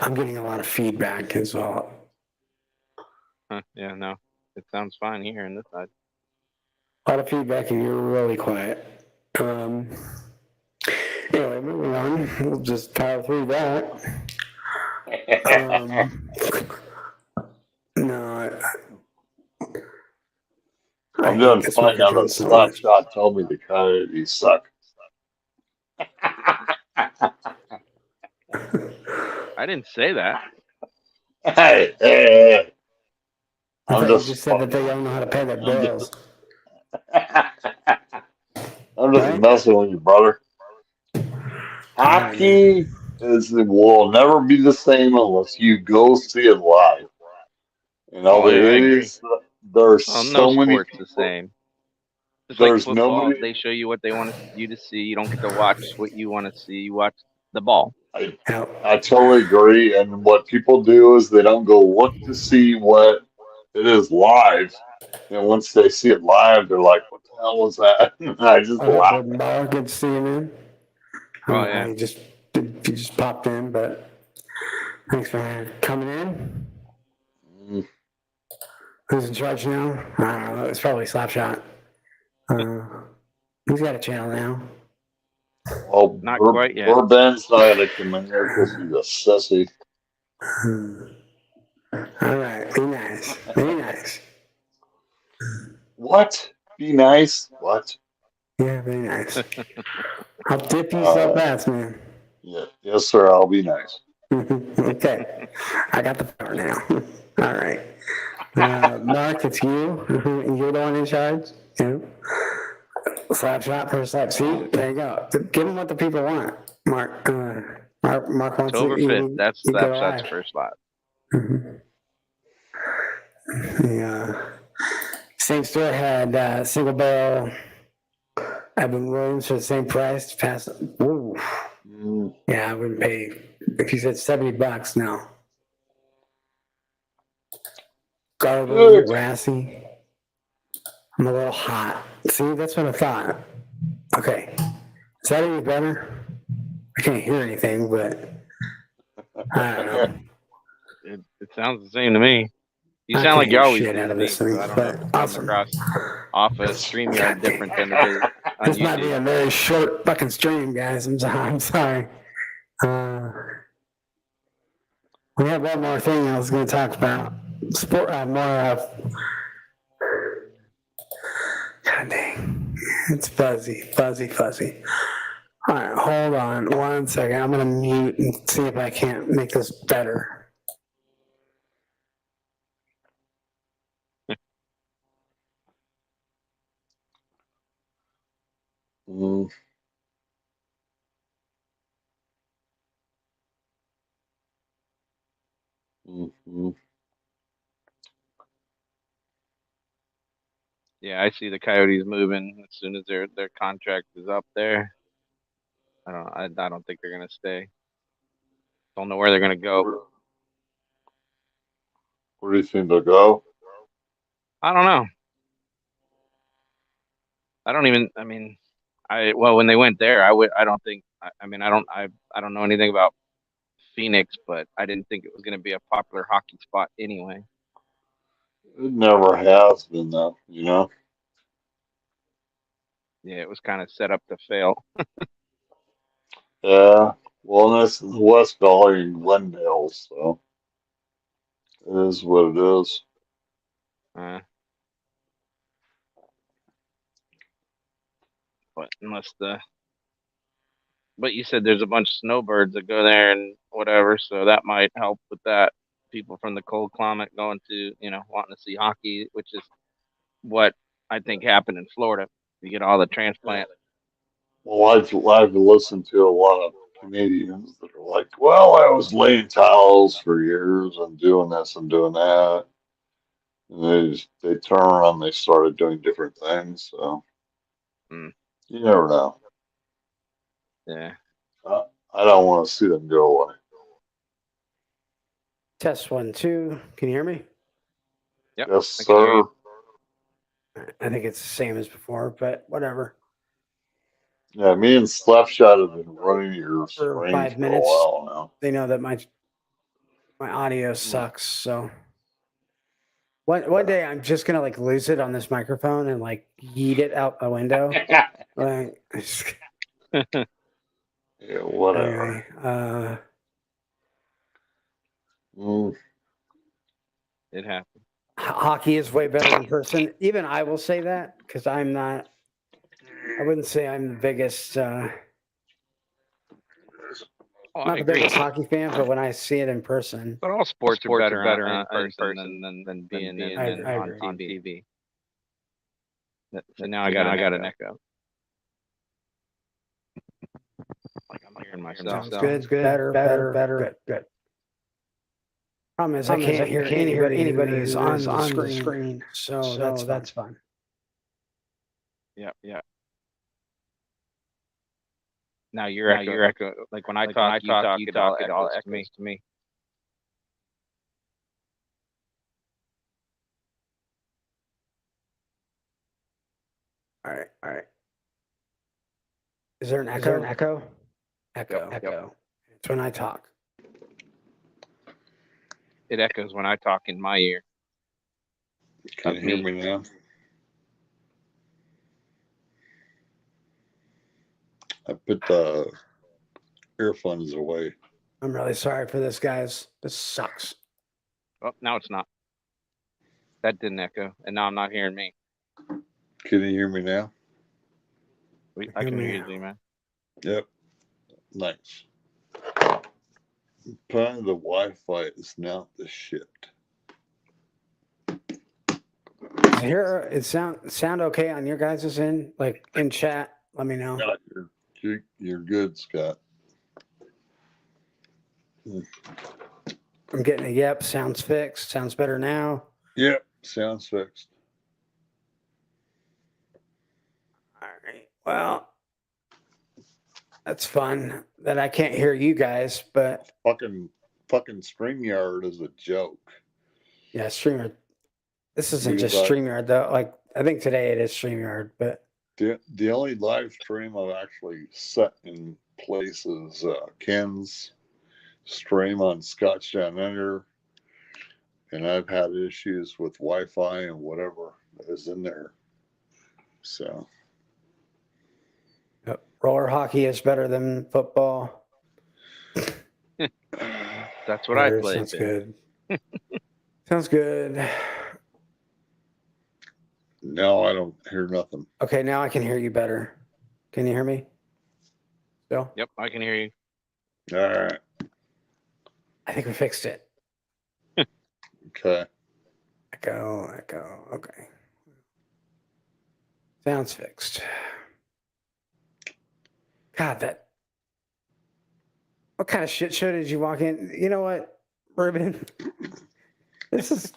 I'm getting a lot of feedback as well.
Huh, yeah, no. It sounds fine here on this side.
A lot of feedback, and you're really quiet. Anyway, moving on. We'll just power through that. No, I
I'm
hate
doing
this
fine now that
microphone so much.
Slapshot told me the Coyotes suck.
I didn't say that.
Hey.
I
I'm
thought you
just,
just said that they don't know how to pay their
I'm
bills,
I'm just
right?
messing with you, brother.
All right, man.
Hockey will never be the same unless you go see it live. You know,
Oh yeah, I
it
agree.
is. There's
Well, no
so many
sport's the
people.
same. Just like
There's
football,
nobody.
they show you what they want you to see. You don't get to watch what you want to see. You watch the ball.
I
Now,
I totally agree. And what people do is they don't go look to see what it is live. And once they see it live, they're like, "What the hell was that?" I just
what up,
laugh
Bud
at
Ball? Good to see you, man. I
Oh
don't know how
yeah.
you just popped in, but thanks for coming in.
them.
Who's in charge now? I don't know. It's probably Slapshot. Uh, he's got a channel now.
Well,
Not quite yet.
Bourbon's not gonna come in here because he's a sissy.
All right, be nice. Be nice.
What? Be nice. What?
Yeah, be nice. I'll dip you so
Uh,
fast, man.
yeah, yes, sir. I'll be nice.
Okay, I got the power now. All right, Mark, it's you. You're the one in charge. You slap shot per slap. See, there you go. Give them what the people want. Mark wants
October
it.
5th. That's
You go
Slapshot's
live.
first live.
The same store had single barrel Evan Williams for the same price. Pass. Ooh.
Mm,
Yeah, I wouldn't pay. If you said $70, no. Garberly,
good.
Rassy. I'm a little hot. See, that's what I thought. Okay. Is that any better? I can't hear anything, but I don't know.
It sounds the same to me. You
I
sound
can't
like you
hear
always
shit
do
out
to
of
me,
this
so
thing,
I don't know if
but
it's coming
awesome.
across off a
God
StreamYard
dang.
different than it is on
This might be
YouTube.
a very short fucking stream, guys. I'm sorry. We have one more thing I was going to talk about. Sport, more of. God dang. It's fuzzy. All right, hold on 1 second. I'm going to mute and see if I can't make this better.
Mm, mm, mm.
Yeah, I see the Coyotes moving as soon as their contract is up there. I don't think they're gonna stay. Don't know where they're gonna go.
Where, where do you think they'll go?
I don't know. I don't even. I mean, when they went there, I don't think. I mean, I don't know anything about Phoenix, but I didn't think it was gonna be a popular hockey spot anyway.
It never has been, though. You know.
Yeah, it was kind of set up to fail.
Yeah. Well, this is West Valley and Glendale, so it is what it is.
Uh, but unless the but you said there's a bunch of snowbirds that go there and whatever, so that might help with that. People from the cold climate going to, wanting to see hockey, which is what I think happened in Florida. You get all the
Yeah.
transplant.
Well, I've listened to a lot of Canadians that are like, "Well, I was laying tiles for years and doing this and doing that," and they turn around, and they started doing different things. So
Mm,
you never know.
yeah.
I, I don't want to see them go away.
Test 1, 2. Can you hear me?
Yep.
Yes,
I can hear you.
sir.
I think it's the same as before, but whatever.
Yeah, me and Slapshot have been running your
For
stream
5
for a
minutes,
while now.
they know that my audio
Hmm.
sucks. So one day I'm just gonna like lose it on this microphone and like yeet it out the window. Like
Yeah, whatever.
anyway,
Mm,
It happened.
hockey is way better in person. Even I will say that because I'm not. I wouldn't say I'm the biggest
Oh,
Not
I
the
agree.
biggest hockey fan, but when I see it in person,
But all sports are better in person than being
I
on
agree.
TV. So now I got an echo. Like I'm hearing myself.
Sounds good. Better. Good. Problem is, I can't hear anybody who's on the screen. So that's fun.
Yeah. Now you're echo. Like when I talk, it all echoes to me.
All right. Is there an echo? Echo. It's when I talk.
It echoes when I talk in my ear.
Can you hear me now? I put the earphones away.
I'm really sorry for this, guys. This sucks.
Oh, now it's not. That didn't echo, and now I'm not hearing me.
Can you hear me now?
I can hear you, man.
Yep. Nice. Apparently the Wi-Fi is not the shit.
Here, it sound okay on your guys' end? Like in chat, let me know.
Yeah, you're good, Scott.
I'm getting a yep. Sounds fixed. Sounds better now.
Yep, sounds fixed.
All right. Well, that's fun that I can't hear you guys, but
Fucking StreamYard is a joke.
yeah, StreamYard. This isn't
Because
just StreamYard though. Like I think today it is StreamYard, but
the only live stream I've actually set in place is Ken's stream on Scotch Down Under, and I've had issues with Wi-Fi and whatever is in there. So
roller hockey is better than football.
That's what I played.
Sounds good. Sounds good.
now I don't hear nothing.
Okay, now I can hear you better. Can you hear me? Still?
Yep, I can hear you.
All right.
I think we fixed it.
Okay.
Echo. Okay. Sounds fixed. God, what kind of shit show did you walk in? You know what, Ruben? This is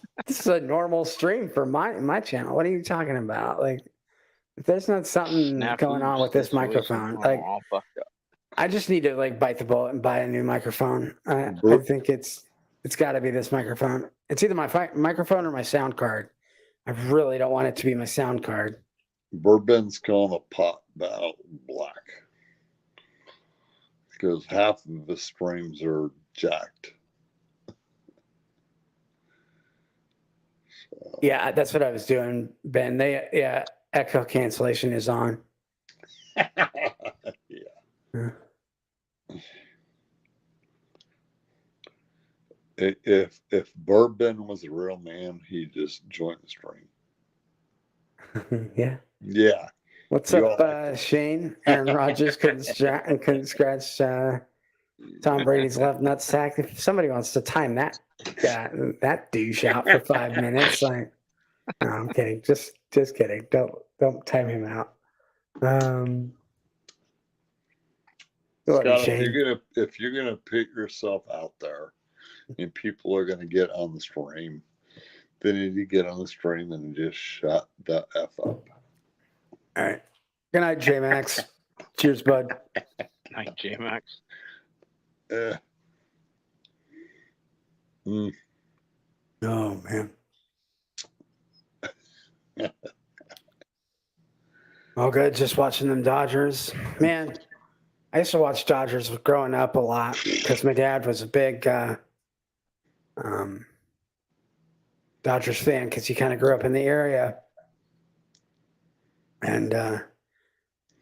a normal stream for my channel. What are you talking about? Like, if there's not something going on with this microphone, like,
all fucked up.
I just need to like bite the bullet and buy a new microphone. I think it's got to be this microphone. It's either my microphone or my sound card. I really don't want it to be my sound card.
Bourbon's calling a pot battle black because half of the streams are jacked. So.
Yeah, that's what I was doing, Ben. Echo cancellation is on.
Yeah. If Bourbon was a real man, he'd just join the stream.
Yeah.
Yeah.
What's up, Shane? Aaron Rodgers couldn't scratch Tom Brady's left nutsack. If somebody wants to time that douche out for 5 minutes, like, no, I'm kidding. Just kidding. Don't time him out.
Scott, if you're gonna put yourself out there, and people are gonna get on the stream, they need to get on the stream and just shut the F up.
All right. Good night, J Max. Cheers, bud.
Night, J Max.
Oh man. All good. Just watching them Dodgers. Man, I used to watch Dodgers growing up a lot because my dad was a big Dodgers fan because he kind of grew up in the area. And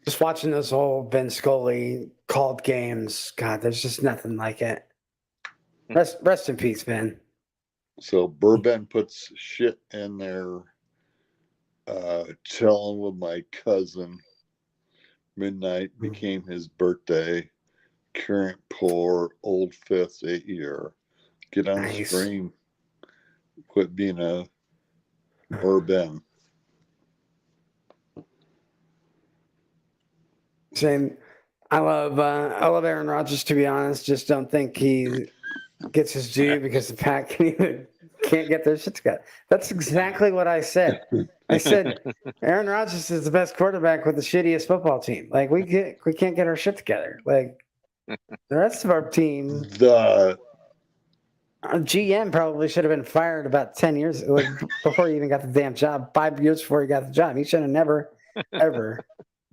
just watching those old Vin Scully called games, God, there's just nothing like it. Rest in peace, Vin.
So Bourbon puts shit in there, chilling with my cousin. Midnight became his birthday. current pour, old fifth, 8 year. Get on the
Nice.
stream. Quit being a bourbon.
Same. I love Aaron Rodgers, to be honest. Just don't think he gets his due because the Pack can't get their shit together. That's exactly what I said. I said Aaron Rodgers is the best quarterback with the shittiest football team. Like we can't get our shit together. Like the rest of our team, our GM probably should have been fired about 10 years before he even got the damn job. 5 years before he got the job, he should have never ever.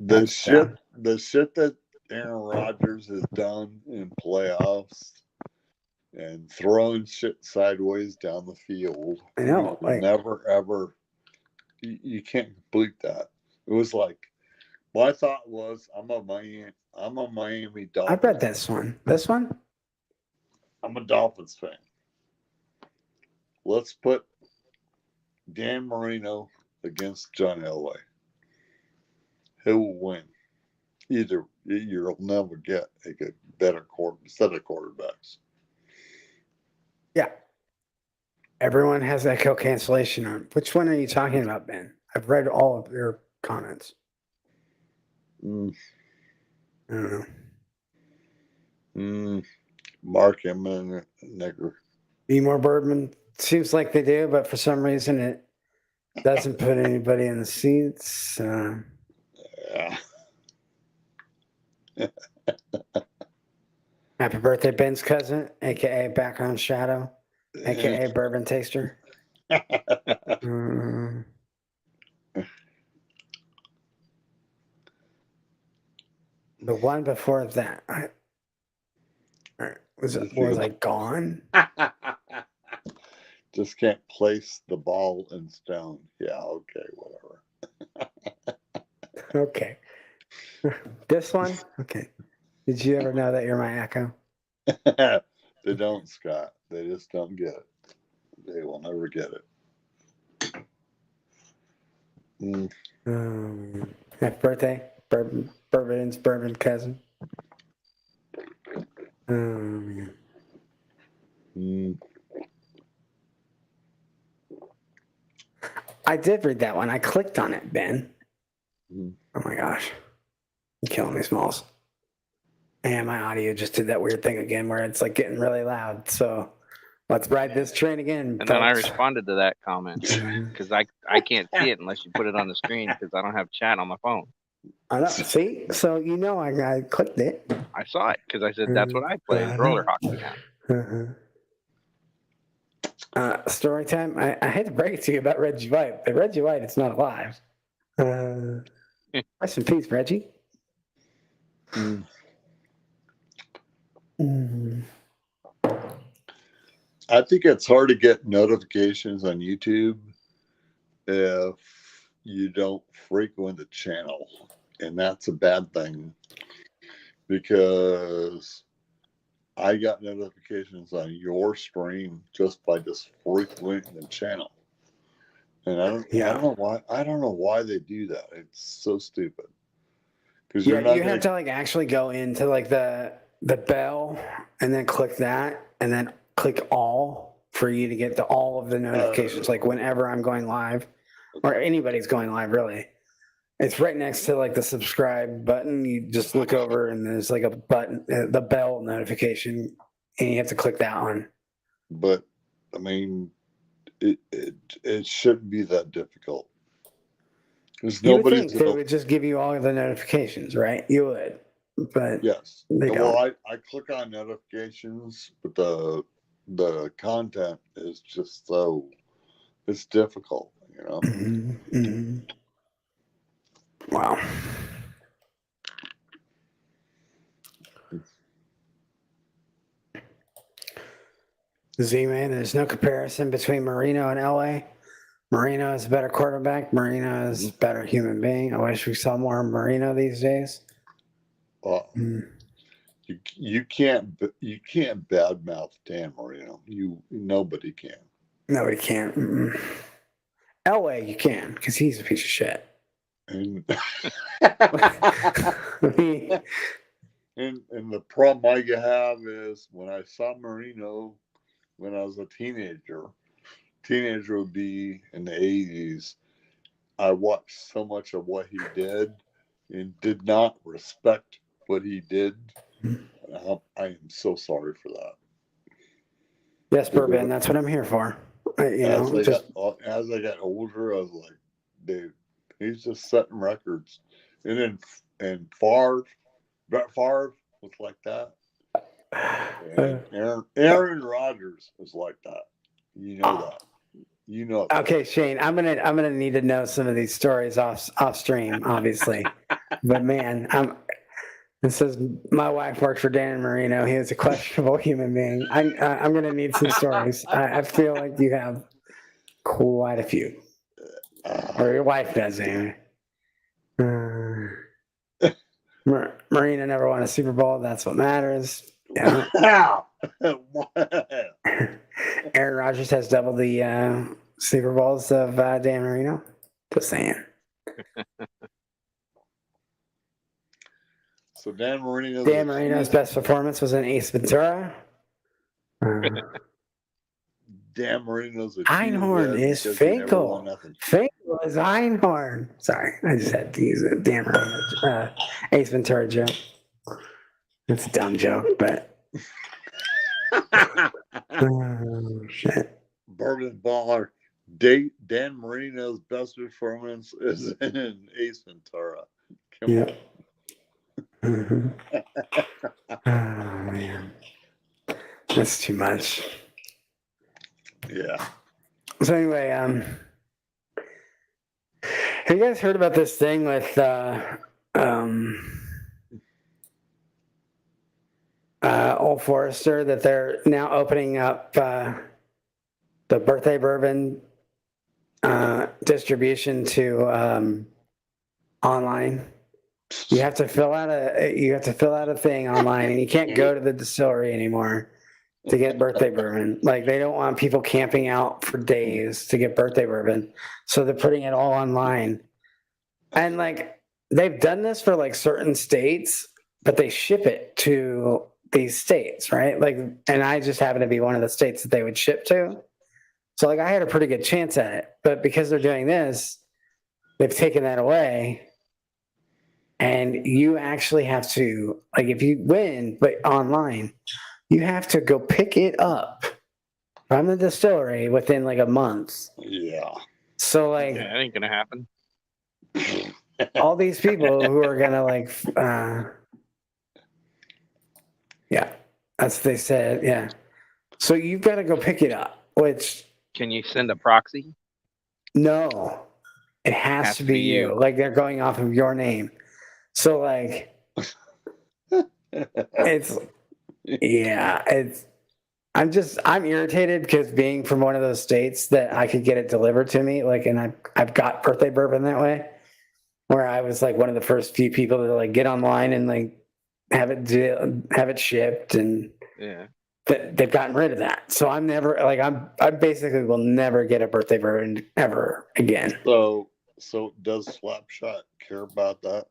The shit that Aaron Rodgers has done in playoffs and throwing shit sideways down the field.
I know, like,
never ever. You can't complete that. It was like my thought was, I'm a Miami Dolphins.
I read this one. This one.
I'm a Dolphins fan. Let's put Dan Marino against John Elway. Who will win? Either you'll never get a better set of quarterbacks.
Yeah. Everyone has echo cancellation on. Which one are you talking about, Ben? I've read all of your comments. I don't know.
Mark him and Nigger.
Be more bourbon. Seems like they do, but for some reason it doesn't put anybody in the seats.
Yeah.
Happy birthday, Ben's cousin, aka background shadow, aka bourbon taster. The one before that, was I gone?
Just can't place the ball in stone. Yeah, okay, whatever.
Okay. This one? Okay. Did you ever know that you're my echo?
They don't, Scott. They just don't get it. They will never get it.
Happy birthday, Bourbon's bourbon cousin. I did read that one. I clicked on it, Ben. Oh my gosh. You're killing me, Smalls. And my audio just did that weird thing again where it's like getting really loud. So let's ride this train again.
And then I responded to that comment because I can't see it unless you put it on the screen because I don't have chat on my phone.
I know. See? So I clicked it.
I saw it because I said that's what I play is roller hockey now.
Story time. I hate to break it to you about Reggie White, but Reggie White is not alive. Rest in peace, Reggie.
I think it's hard to get notifications on YouTube if you don't frequent the channel. And that's a bad thing because I got notifications on your stream just by frequenting the channel. And I don't know why they do that. It's so stupid. Because
you have to actually go into the bell and then click that and then click all for you to get to all of the notifications. Like whenever I'm going live or anybody's going live, really, it's right next to the subscribe button. You just look over and there's a button, the bell notification, and you have to click that one.
But I mean, it shouldn't be that difficult. Because
you would think they would just give you all of the notifications, right? You would, but
yes.
They don't.
Well, I click on notifications, but the content is just it's difficult,
Wow. Z-Man, there's no comparison between Marino and LA. Marino is a better quarterback. Marino is a better human being. I wish we saw more Marino these days.
You can't badmouth Dan Marino. Nobody can.
Nobody can. LA, you can because he's a piece of shit.
And And the problem I have is when I saw Marino when I was a teenager would be in the 80s. I watched so much of what he did and did not respect what he did. I am so sorry for that.
Yes, Bourbon. That's what I'm here for.
As I got older, I was like, dude, he's just setting records. And Brett Favre was like that. And Aaron Rodgers was like that. You know that. You know that.
Okay, Shane, I'm gonna need to know some of these stories off stream, obviously. But man, this is my wife worked for Dan Marino. He was a questionable human being. I'm gonna need some stories. I feel like you have quite a few, or your wife does, anyway. Marino never won a Super Bowl. That's what matters. Yeah. Aaron Rodgers has double the Super Bowls of Dan Marino. Just saying.
So Dan
Marino's best performance was in Ace Ventura.
Dan Marino's a
Einhorn is Finkel. Finkel is Einhorn. Sorry, I just had to use a Dan Marino Ace Ventura joke. It's a dumb joke, but oh, shit.
Bourbon baller. Dan Marino's best performance is in Ace Ventura. Come on.
Mm-hmm. Oh man, that's too much.
Yeah.
So anyway, have you guys heard about this thing with Old Forester that they're now opening up the Birthday Bourbon distribution to online? You have to fill out a thing online, and you can't go to the distillery anymore to get Birthday Bourbon. Like, they don't want people camping out for days to get Birthday Bourbon, so they're putting it all online. And like, they've done this for like certain states, but they ship it to these states, right? Like, and I just happen to be one of the states that they would ship to. So like, I had a pretty good chance at it, but because they're doing this, they've taken that away. And you actually have to, like, if you win, but online, you have to go pick it up from the distillery within like a month.
Yeah.
So like,
that ain't gonna happen.
all these people who are gonna like, yeah, that's what they said. Yeah. So you've got to go pick it up. Which,
can you send a proxy?
No, it has to be you. Like, they're going off of your name. So like, I'm irritated because being from one of those states that I could get it delivered to me, like, and I've got Birthday Bourbon that way, where I was like one of the first few people to like get online and like have it shipped, and
yeah,
they've gotten rid of that. So I'm never like, I basically will never get a Birthday Bourbon ever again.
So does Slapshot care about that?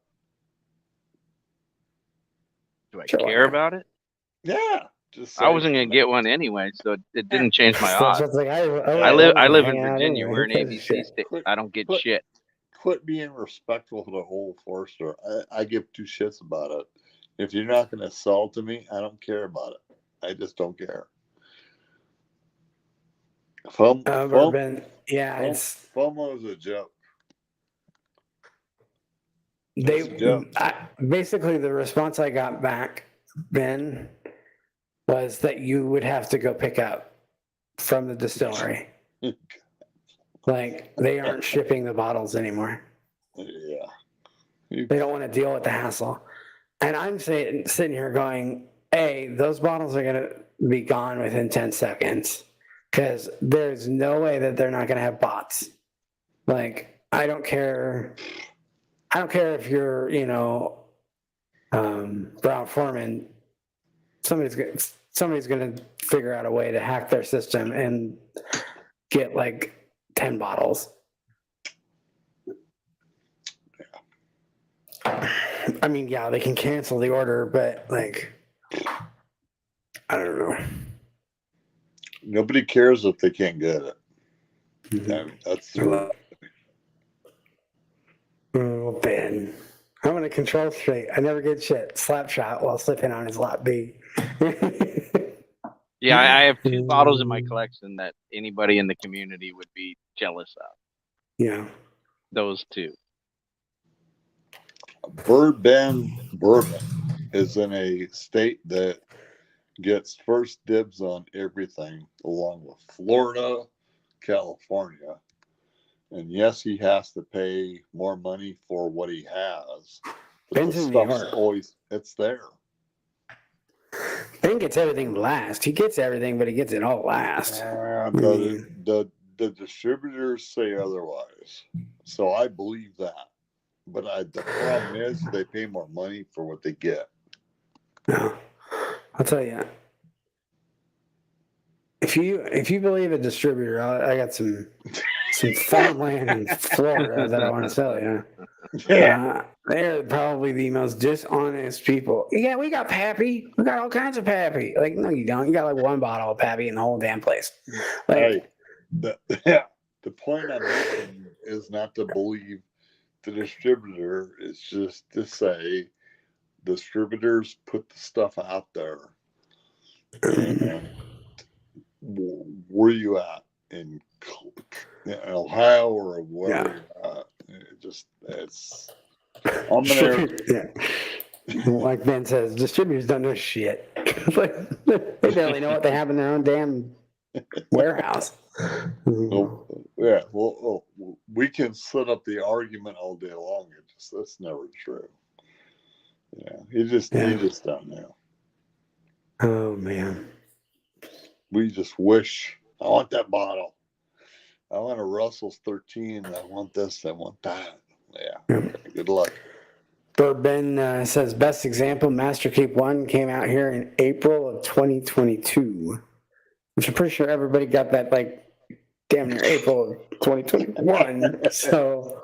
Do I care about it?
Yeah.
I wasn't gonna get one anyway, so it didn't change my odds.
Like,
I live in Virginia. We're an ABC state. I don't get shit.
Quit being respectful to the Old Forester. I give two shits about it. If you're not going to sell to me, I don't care about it. I just don't care.
Bourbon, yeah,
FOMO is a joke.
Basically, the response I got back then was that you would have to go pick up from the distillery. Like, they aren't shipping the bottles anymore.
Yeah.
They don't want to deal with the hassle. And I'm sitting here going, hey, those bottles are going to be gone within 10 seconds because there's no way that they're not going to have bots. Like, I don't care if you're, Brown Foreman. Somebody's going to figure out a way to hack their system and get like 10 bottles. I mean, yeah, they can cancel the order, but like, I don't know.
Nobody cares if they can't get it.
Mhm.
I mean, that's the reality.
Oh, Ben. I'm in a control straight. I never get shit. Slap shot while slipping on his lot B.
Yeah, I have 2 bottles in my collection that anybody in the community would be jealous of.
Yeah.
Those 2.
Birthday Bourbon is in a state that gets first dibs on everything, along with Florida, California. And yes, he has to pay more money for what he has, but the
Ben's in New
stuff's
York.
always, it's there.
Ben gets everything last. He gets everything, but he gets it all last.
The distributors say otherwise, so I believe that. But the problem is they pay more money for what they get.
No. I'll tell you. If you believe a distributor, I got some farmland in Florida that I want to sell you. They're probably the most dishonest people. Yeah, we got Pappy. We got all kinds of Pappy. Like, no, you don't. You got like 1 bottle of Pappy in the whole damn place. Like,
Hey, the point I'm making is not to believe the distributor. It's just to say distributors put the stuff out there. And where you at in Ohio or wherever you're at? It's I'm gonna.
yeah. Like Ben says, distributors don't know shit. Like, they barely know what they have in their own damn warehouse.
Yeah, well, we can set up the argument all day long. That's never true. Yeah, you just don't know.
Oh man,
we just wish. I want that bottle. I want a Russell's 13. I want this. I want that. Yeah. Okay, good luck.
Bourbon says best example. Master Keep 1 came out here in April of 2022, which I'm pretty sure everybody got that like damn near April of 2021. So,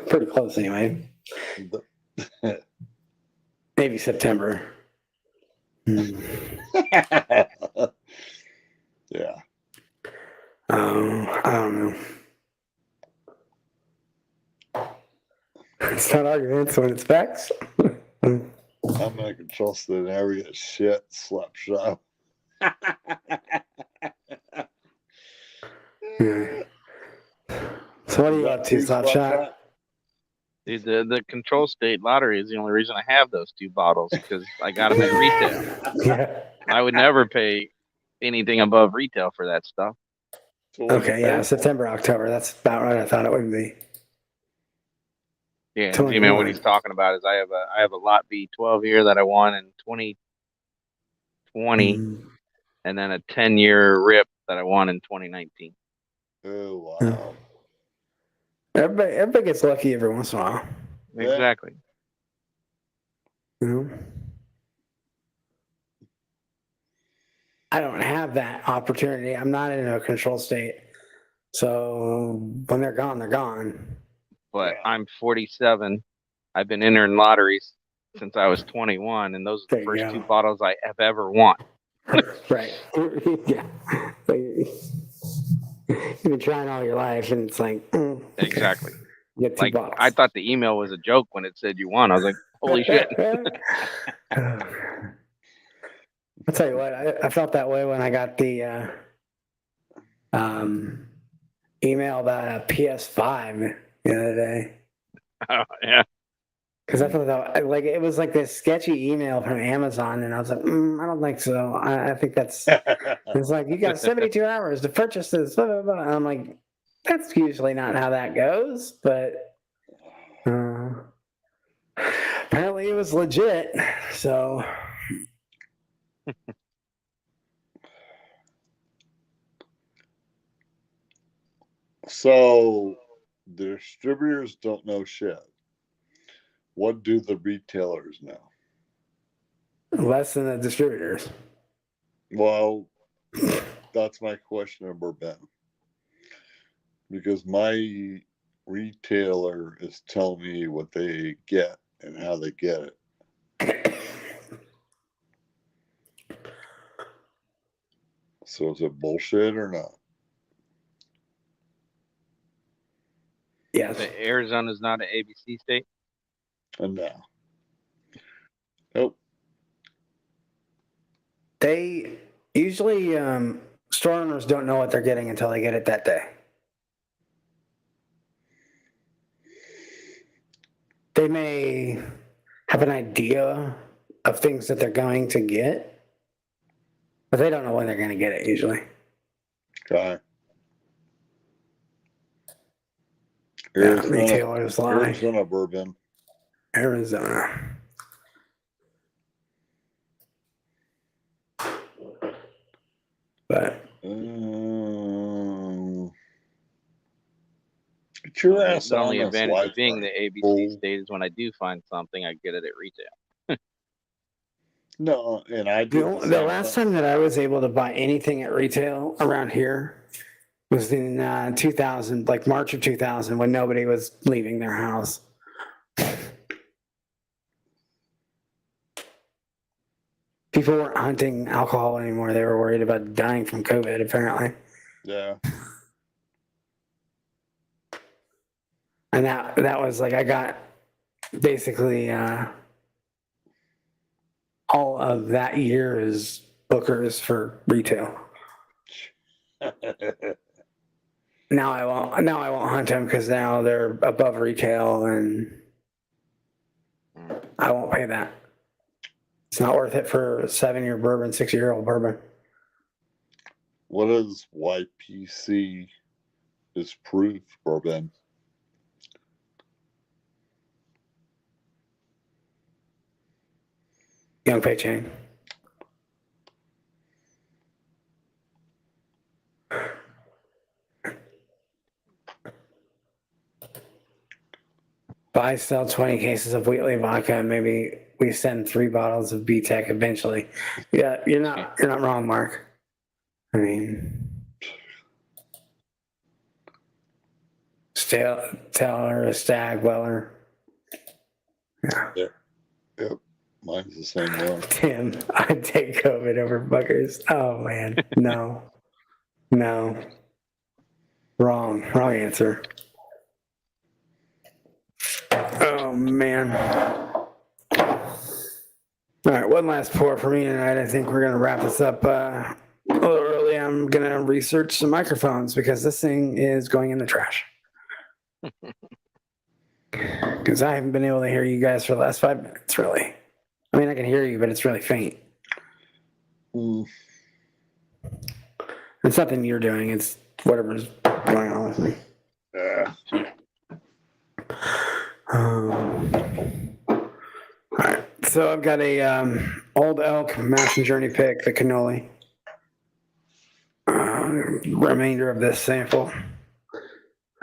pretty close anyway. Maybe September.
Yeah.
I don't know. It's not arguments when it's facts.
I'm not gonna trust that area shit slap shot.
Yeah. So what are you up to, Slap Shot?
Dude, the control state lottery is the only reason I have those 2 bottles because I got them at retail.
Yeah.
I would never pay anything above retail for that stuff.
Okay, yeah, September, October. That's about right. I thought it would be.
Yeah, G-Man, what he's talking about is I have a lot B 12 year that I won in 2020, and then a 10-year rip that I won in 2019.
Oh wow!
Everybody gets lucky every once in a while.
Exactly.
I don't have that opportunity. I'm not in a control state, so when they're gone, they're gone.
But I'm 47. I've been entering lotteries since I was 21, and those are the first 2 bottles I have ever won.
Right. Yeah. You've been trying all your life, and it's like
exactly.
You get 2 bottles.
I thought the email was a joke when it said you won. I was like, holy shit.
I'll tell you what, I felt that way when I got the email about a PS5 the other day.
Oh, yeah.
Because I thought that, like, it was like this sketchy email from Amazon, and I was like, I don't think so. I think that's, it's like, you got 72 hours to purchase this, blah, blah, blah. And I'm like, that's usually not how that goes, but apparently it was legit, so.
So the distributors don't know shit. What do the retailers know?
Less than the distributors.
Well, that's my question, number Ben. Because my retailer is telling me what they get and how they get it. So is it bullshit or not?
Yes.
So Arizona's not an ABC state.
And no. Nope.
They usually store owners don't know what they're getting until they get it that day. They may have an idea of things that they're going to get, but they don't know when they're going to get it usually.
Okay.
Yeah, retailers lie.
Arizona bourbon.
Arizona. But
get your ass
The
on
only
this
advantage of being the
Wi-Fi.
ABC state is when I do find something, I get it at retail.
No, and I do
the last time that I was able to buy anything at retail around here was in 2000, like March of 2000, when nobody was leaving their house. People weren't hunting alcohol anymore. They were worried about dying from COVID, apparently.
Yeah.
And that was like, I got basically all of that year's bookers for retail. Now I won't hunt them because now they're above retail and I won't pay that. It's not worth it for a 7-year bourbon, 6-year-old bourbon.
What is YPC is proof bourbon?
Young Pay Chain. Buy, sell 20 cases of Wheatley vodka, and maybe we send 3 bottles of B-Tech eventually. Yeah, you're not wrong, Mark. I mean, Taylor, Stag, Weller. Yeah.
Yep. Mine's the same one.
Tim, I'd take COVID over buggers. Oh, man. No. Wrong answer. Oh, man. All right, one last pour for me tonight. I think we're going to wrap this up a little early. I'm going to research some microphones because this thing is going in the trash. Because I haven't been able to hear you guys for the last 5 minutes, really. I mean, I can hear you, but it's really faint. It's nothing you're doing. It's whatever's going on with me.
Yeah.
All right, so I've got a Old Elk Mash and Journey pick, the cannoli. Remainder of this sample.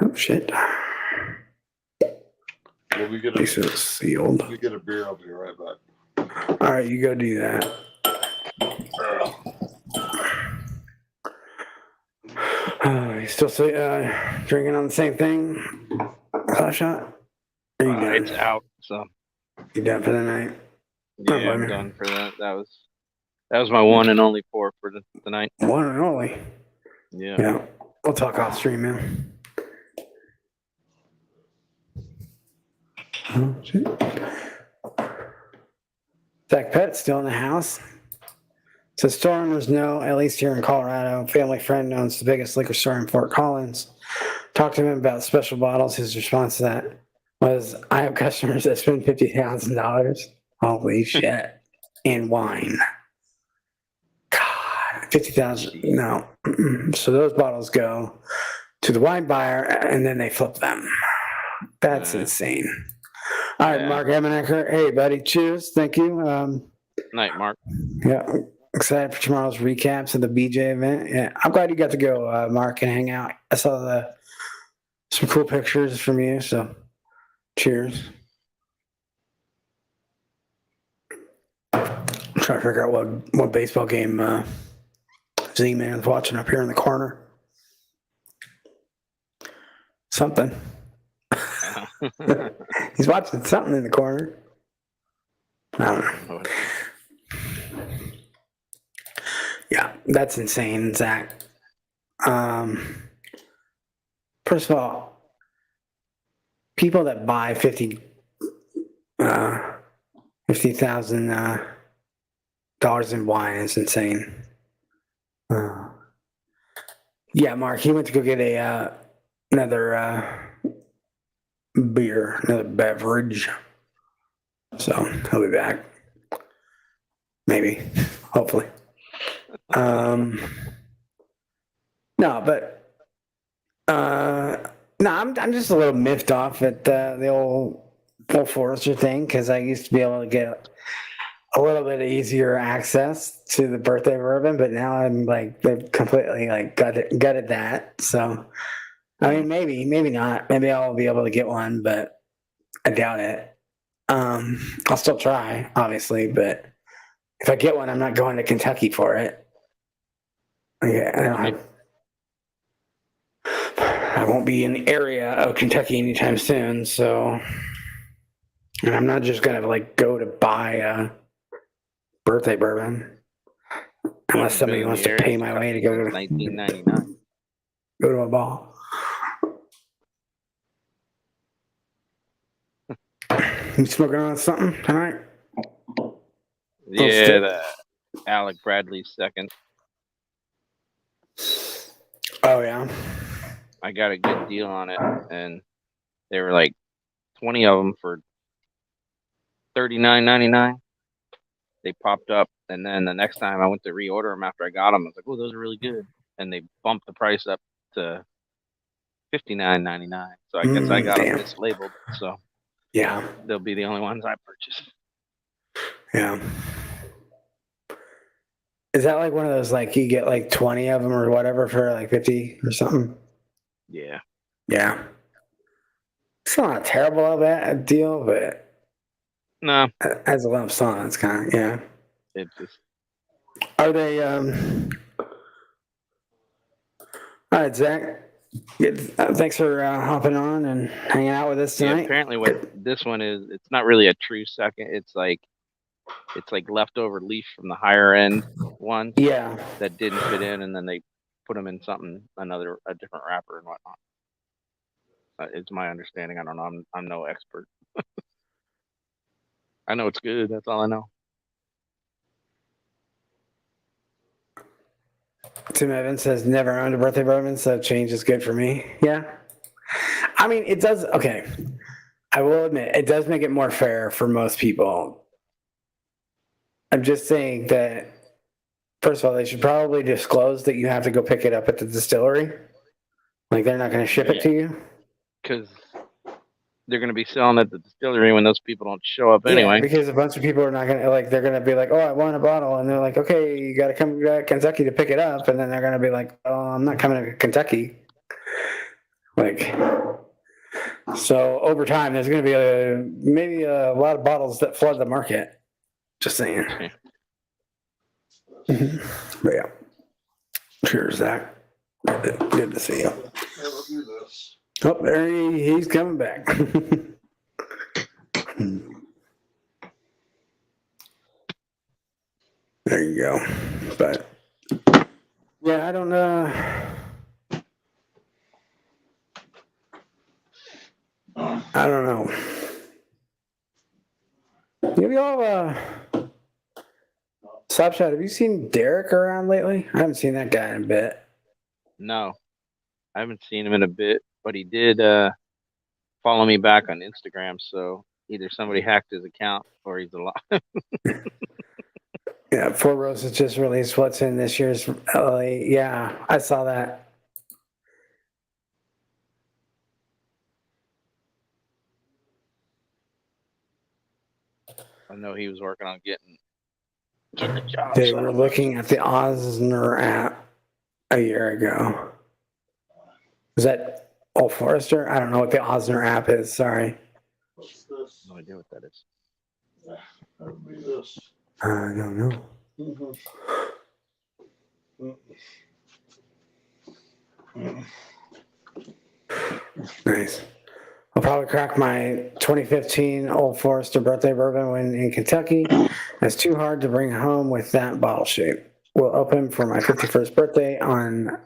Oh shit!
Well, we get
This is sealed.
a beer. I'll be right back.
All right, you go do that. You still drinking on the same thing? Class shot? Are you done?
It's out, so
You done for the night?
yeah, I'm done for that. That was my one and only pour for the night.
One and only.
Yeah.
We'll talk off stream, man. Oh, shit. Zach Pett's still in the house. So store owners know, at least here in Colorado, family friend owns the biggest liquor store in Fort Collins. Talked to him about special bottles. His response to that was, I have customers that spend $50,000. Holy shit. In wine. God, 50,000. No. So those bottles go to the wine buyer and then they flip them. That's insane. All right, Mark Emanecker. Hey, buddy. Cheers. Thank you.
Night, Mark.
Yeah. Excited for tomorrow's recaps of the BJ event. Yeah, I'm glad you got to go, Mark, and hang out. I saw some cool pictures from you, so cheers. I'm trying to figure out what baseball game Z-Man's watching up here in the corner. Something. He's watching something in the corner. I don't know. Yeah, that's insane, Zach. First of all, people that buy $50,000 in wine is insane. Yeah, Mark, he went to go get another beer, another beverage. So he'll be back. Maybe, hopefully. No, but no, I'm just a little miffed off at the old Full Forester thing because I used to be able to get a little bit easier access to the birthday bourbon, but now I'm like they've completely like gutted that. So I mean, maybe not. Maybe I'll be able to get one, but I doubt it. I'll still try, obviously, but if I get one, I'm not going to Kentucky for it. Yeah, I won't be in the area of Kentucky anytime soon, so and I'm not just gonna like go to buy a birthday bourbon unless somebody wants to pay my way to go to
1999.
Go to a ball. You smoking on something tonight?
Yeah, the Alec Bradley's second.
Oh yeah.
I got a good deal on it, and they were like 20 of them for $39.99. They popped up, and then the next time I went to reorder them after I got them, I was like, "Oh, those are really good," and they bumped the price up to $59.99. So I guess I got them mislabeled. So
yeah,
they'll be the only ones I purchased.
Yeah. Is that like one of those like you get like 20 of them or whatever for like 50 or something?
Yeah.
Yeah. It's not a terrible of a deal, but
no,
as a lump sum, it's kind of yeah.
It just.
Are they? All right, Zach. Thanks for hopping on and hanging out with us tonight.
Yeah, apparently, what this one is, it's not really a true second. It's like leftover leaf from the higher end one.
Yeah.
That didn't fit in, and then they put them in something, a different wrapper and whatnot. It's my understanding. I don't know. I'm no expert. I know it's good. That's all I know.
Tim Evans says never owned a birthday bourbon, so change is good for me. Yeah. I mean, it does. Okay. I will admit, it does make it more fair for most people. I'm just saying that, first of all, they should probably disclose that you have to go pick it up at the distillery. Like, they're not going to ship it to you.
Because they're going to be selling at the distillery when those people don't show up anyway.
Yeah, because a bunch of people are not going to, like, they're going to be like, oh, I want a bottle. And they're like, okay, you got to come to Kentucky to pick it up. And then they're going to be like, oh, I'm not coming to Kentucky. Like, so over time, there's going to be maybe a lot of bottles that flood the market. Just saying. But yeah. Cheers, Zach. Good to see you. Oh, there he's coming back. There you go. But yeah, I don't know. I don't know. Maybe I'll Slapshot, have you seen Derek around lately? I haven't seen that guy in a bit.
No, I haven't seen him in a bit, but he did follow me back on Instagram. So either somebody hacked his account or he's alive.
Yeah, Four Roses just released what's in this year's LA. Yeah, I saw that.
I know he was working on getting a job.
They were looking at the Osner app a year ago. Was that Old Forester? I don't know what the Osner app is. Sorry.
What's this?
No idea what that is.
That would be this.
I don't know. Nice. I'll probably crack my 2015 Old Forester Birthday Bourbon when in Kentucky. It's too hard to bring home with that bottle shape. We'll open for my 51st birthday on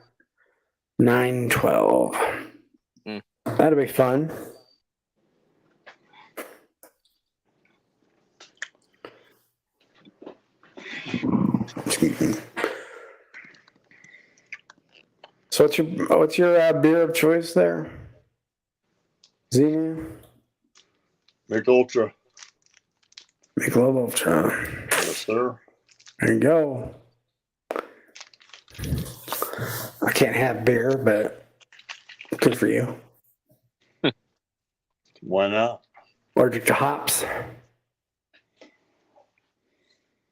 9/12. That'll be fun. Excuse me. So what's your beer of choice there, Z-Man?
Mick Ultra.
Michelob Ultra.
Yes, sir.
There you go. I can't have beer, but good for you.
Why not?
Allergic to hops.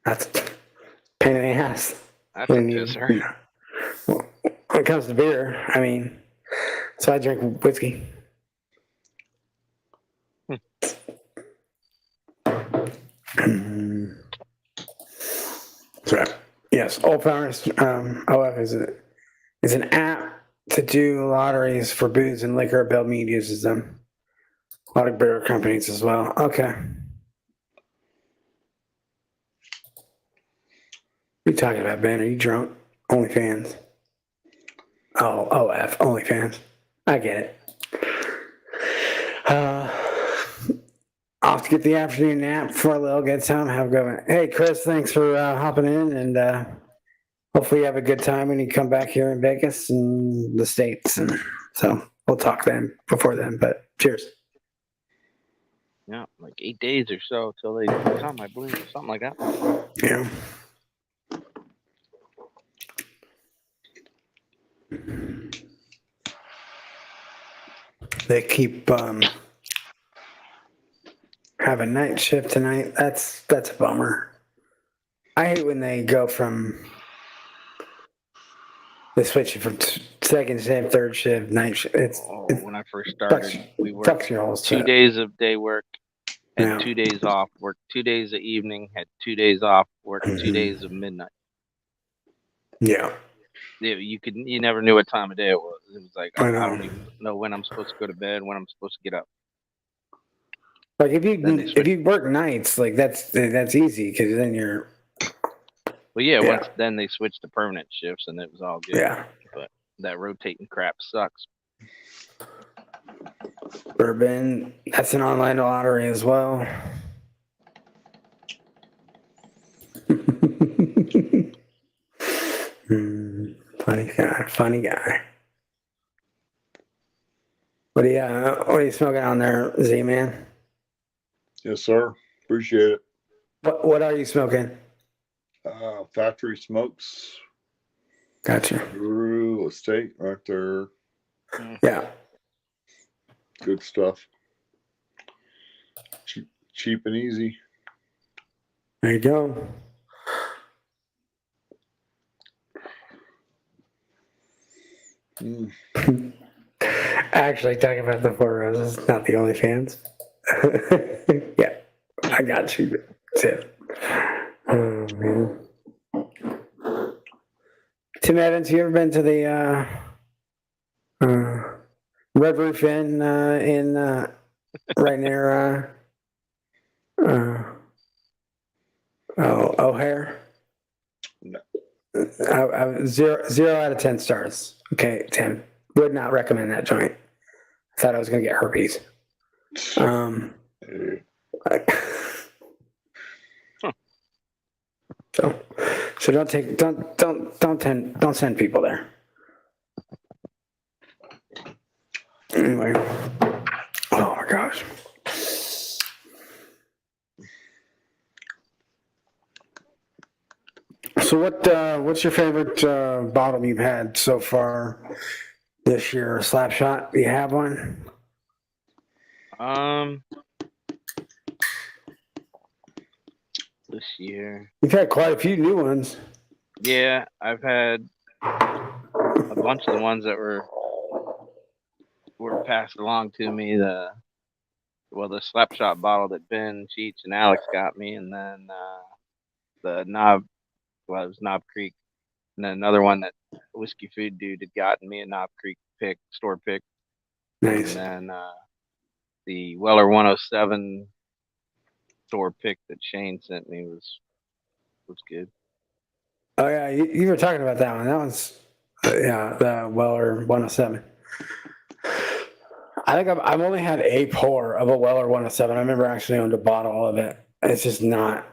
That's a pain in the ass.
That's a pisser.
When it comes to beer, I mean, so I drink whiskey. So, yes, Old Farmers OF is an app to do lotteries for booze and liquor. Bill Mead uses them. A lot of beer companies as well. Okay. What are you talking about, Ben? Are you drunk? OnlyFans. Oh, OF, OnlyFans. I get it. I'll have to get the afternoon nap before Lil gets home. Have a good one. Hey, Chris, thanks for hopping in, and hopefully you have a good time when you come back here in Vegas and the States. And so we'll talk then, before then, but cheers.
Yeah, like 8 days or so till they come, I believe, something like that.
Yeah. They keep having night shift tonight. That's a bummer. I hate when they go from they switch it from second shift, third shift, night shift.
When I first started, we worked
your whole
2
shit.
days of day work, had
Yeah.
2 days off, worked 2 days of evening, had 2 days off, worked 2 days of midnight.
Yeah.
You never knew what time of day it was. It was like
I
I
know.
don't even know when I'm supposed to go to bed, when I'm supposed to get up.
Like if you work nights, like that's easy because then you're.
Well, yeah. Once then they switched to permanent shifts and it was all good.
Yeah.
But that rotating crap sucks.
Bourbon, that's an online lottery as well. Funny guy. What are you smoking on there, Z-Man?
Yes, sir. Appreciate it.
What are you smoking?
Factory Smokes.
Gotcha.
Brew Estate right there.
Yeah.
Good stuff. Cheap and easy.
There you go. Actually, talking about the Four Roses, not the OnlyFans. Yeah, I got you. That's it. Oh, man. Tim Evans, you ever been to the Red Roof Inn right near O'Hare?
No.
I 0 out of 10 stars. Okay, 10. Would not recommend that joint. I thought I was gonna get herpes. So don't send people there. Anyway, oh my gosh. So what's your favorite bottom you've had so far this year? Slapshot? Do you have one?
This year.
You've had quite a few new ones.
Yeah, I've had a bunch of the ones that were passed along to me. The Slapshot bottle that Ben, Cheech, and Alex got me, and then the Knob, it was Knob Creek, and then another one that Whiskey Food Dude had gotten me, a Knob Creek store pick.
Nice.
And then the Weller 107 store pick that Shane sent me was good.
Oh yeah, you were talking about that one. That one's the Weller 107. I think I've only had a pour of a Weller 107. I remember actually owned a bottle of it. It's just not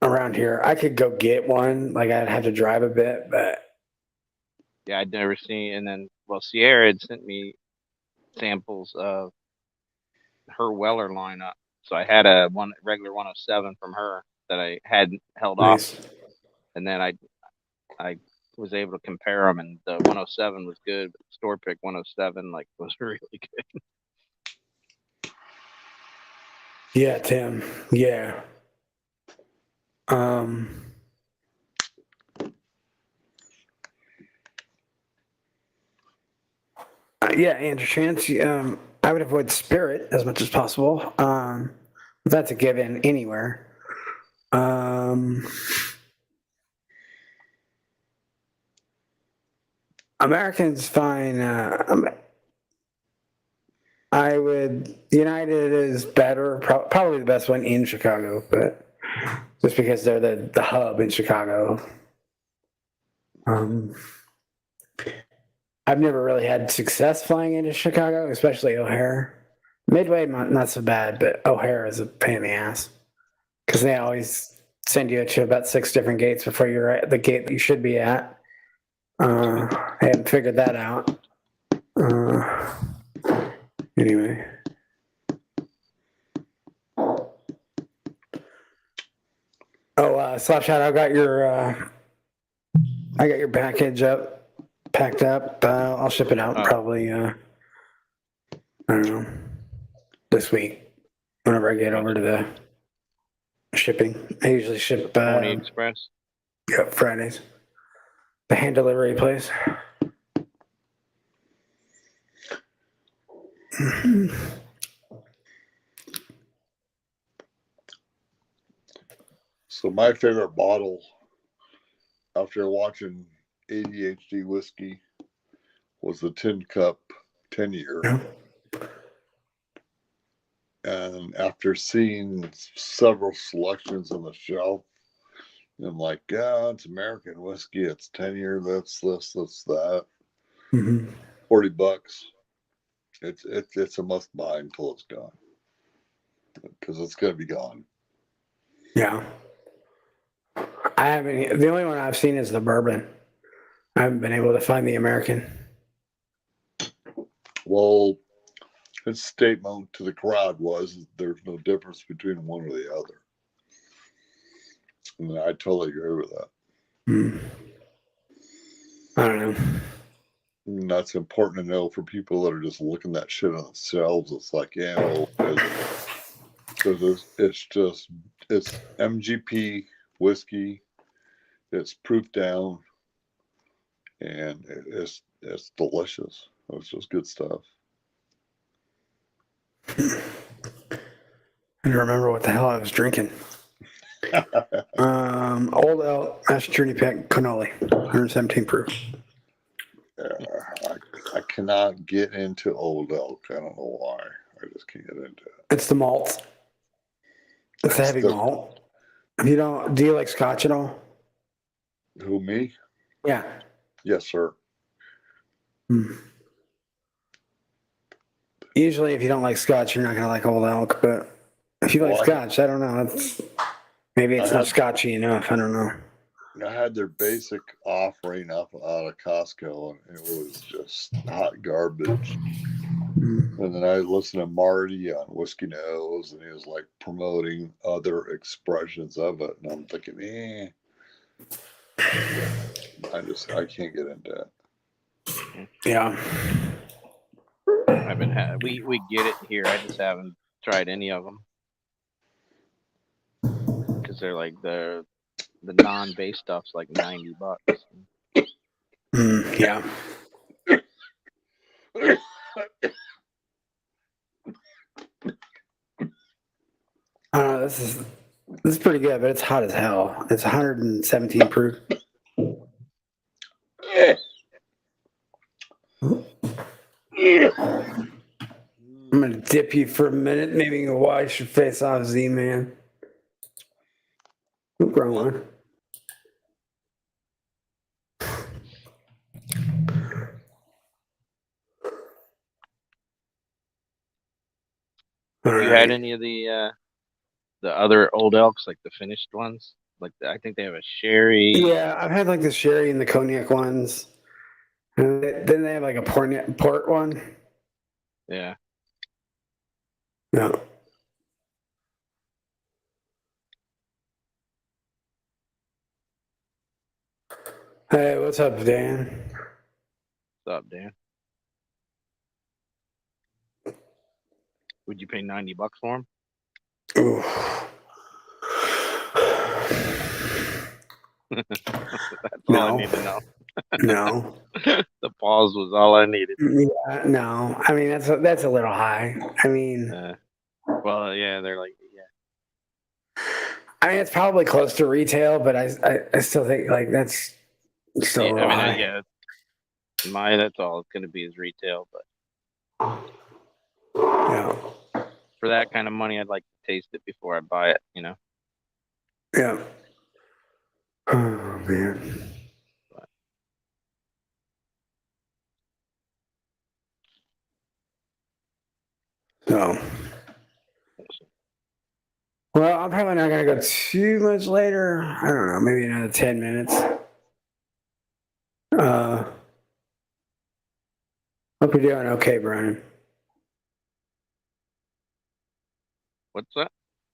around here. I could go get one. Like I'd have to drive a bit, but
Yeah, I'd never seen. And then, well, Sierra had sent me samples of her Weller lineup. So I had a regular 107 from her that I hadn't held off,
nice.
and then I was able to compare them, and the 107 was good, but the store pick 107 was really good.
Yeah, Tim. Yeah. Yeah, Andrew Chance. I would avoid spirit as much as possible. That's a given anywhere. Americans fine. I would. United is better, probably the best one in Chicago, but just because they're the hub in Chicago. I've never really had success flying into Chicago, especially O'Hare. Midway, not so bad, but O'Hare is a pain in the ass because they always send you to about 6 different gates before you're at the gate that you should be at. I haven't figured that out. Anyway. Oh, Slapshot, I got your package packed up. I'll ship it out probably. I don't know, this week. Whenever I get over to the shipping, I usually ship.
Pony Express.
Yep, Fridays. The hand delivery place.
So my favorite bottle after watching ADHD whiskey was the Tin Cup 10-year.
Yeah.
And after seeing several selections on the shelf, I'm like, yeah, it's American whiskey. It's 10-year. That's this, that's that.
Mm-hmm.
$40. It's a must buy until it's gone, because it's gonna be gone.
Yeah. I haven't. The only one I've seen is the bourbon. I haven't been able to find the American.
Well, his statement to the crowd was there's no difference between one or the other. And I totally agree with that.
I don't know.
And that's important to know for people that are just looking that shit on themselves. It's like, yeah, well, because it's MGP whiskey. It's proof down, and it's delicious. It's just good stuff.
I don't remember what the hell I was drinking. Old Elk Master Journey Pack Cannoli, 117 proof.
I cannot get into Old Elk. I don't know why. I just can't get into it.
It's the malt. It's a heavy malt. Do you like Scotch at all?
Who, me?
Yeah.
Yes, sir.
Usually, if you don't like Scotch, you're not going to like Old Elk. But if you like Scotch, I don't know. Maybe it's not Scotchy enough. I don't know.
I had their basic offering up out of Costco, and it was just hot garbage. And then I listened to Marty on Whiskey Nose, and he was like promoting other expressions of it. And I'm thinking, I can't get into it.
Yeah.
We get it here. I just haven't tried any of them because they're like the non-base stuff's like $90.
Yeah. This is pretty good, but it's hot as hell. It's 117 proof. I'm gonna dip you for a minute. Maybe you can wash your face off, Z-Man. Go on.
Have you had any of the other old elks, like the finished ones? Like I think they have a sherry.
Yeah, I've had like the sherry and the cognac ones. And then they have like a port one.
Yeah.
No. Hey, what's up, Dan?
What's up, Dan? Would you pay $90 for them?
Ooh.
That's all I need to know.
No.
The pause was all I needed.
Yeah, no. I mean, that's a little high. I mean,
well, yeah, they're like, yeah.
I mean, it's probably close to retail, but I still think like that's still a little high.
Yeah. That's all it's going to be is retail, but
Yeah.
For that kind of money, I'd like to taste it before I buy it. You know.
Yeah. Oh man. So, well, I'm probably not gonna go too much later. I don't know, maybe another 10 minutes. Hope you're doing okay, Brian.
What's that?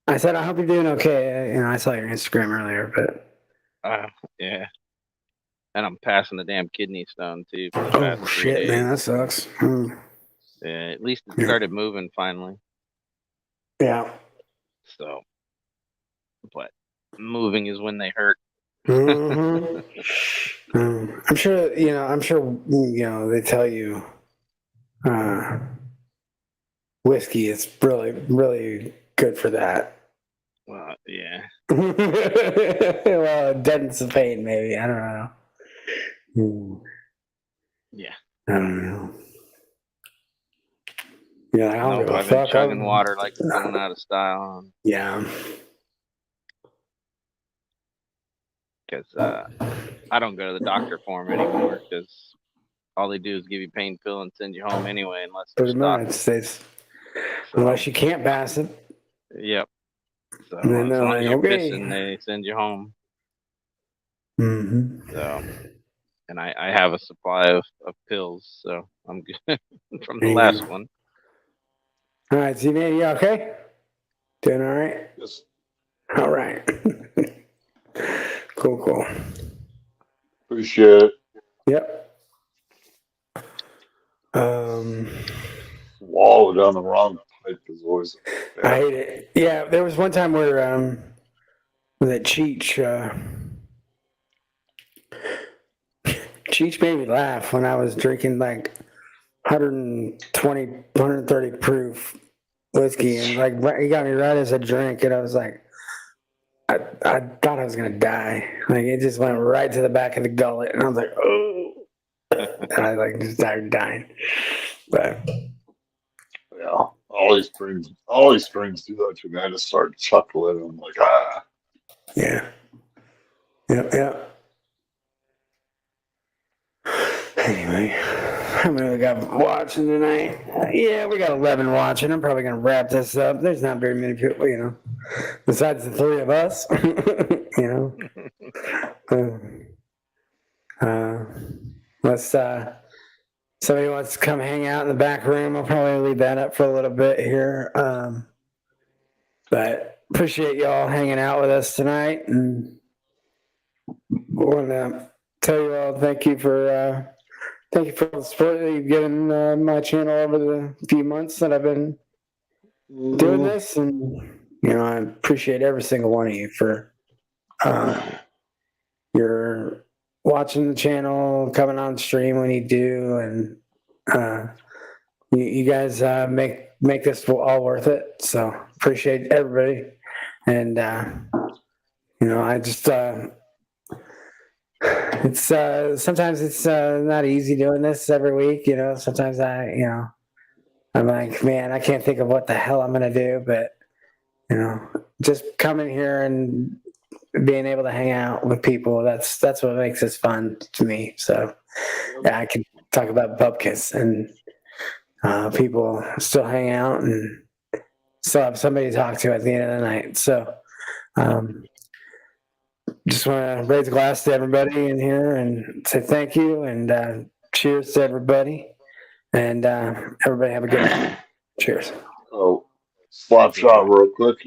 I said I hope you're doing okay. You know, I saw your Instagram earlier, but
yeah. And I'm passing the damn kidney stone too. For the
oh
past 3
shit,
days.
man, that sucks.
Yeah, at least it started moving finally.
Yeah.
So, but moving is when they hurt.
Mm-hmm. I'm sure. They tell you whiskey is really, really good for that.
Well, yeah.
Well, it deadens the pain, maybe. I don't know.
Yeah.
I don't know. Yeah, I don't give a
I've
fuck.
been chugging water like it's going out of style.
Yeah.
Because I don't go to the doctor for them anymore because all they do is give you pain pill and send you home anyway, unless they're
Pretty
stocked.
Unless you can't pass it.
Yep. So
And then
as long as you're
okay.
pissing, they send you home.
Mm-hmm.
So, and I have a supply of pills, so I'm good from the last one.
All right, Z-Man, you okay? Doing all right?
Yes.
All right. Cool.
Appreciate it.
Yep.
Wall down the wrong pipe is always.
I hate it. Yeah, there was one time where that Cheech made me laugh when I was drinking like 120, 130 proof whiskey, and like he got me right as a drink, and I was like, I thought I was gonna die. Like it just went right to the back of the gullet, and I was like, oh, and I like just started dying. But
yeah, all these strings do that to me. I just start chuckling. I'm like, ah.
Yeah. Anyway, how many we got watching tonight? Yeah, we got 11 watching. I'm probably going to wrap this up. There's not very many people, besides the three of us, Let's, somebody wants to come hang out in the back room. I'll probably leave that up for a little bit here. But appreciate y'all hanging out with us tonight. And want to tell you all thank you for all the support that you've given my channel over the few months that I've been doing this, and I appreciate every single one of you for your watching the channel, coming on stream when you do, and you guys make this all worth it. So appreciate everybody, and I just. It's sometimes it's not easy doing this every week. Sometimes I I'm like, man, I can't think of what the hell I'm gonna do, but just coming here and being able to hang out with people, that's what makes this fun to me. So yeah, I can talk about bupkis and people still hang out and still have somebody to talk to at the end of the night. So just want to raise a glass to everybody in here and say thank you and cheers to everybody. And everybody have a good night. Cheers.
So, slap shot real quick.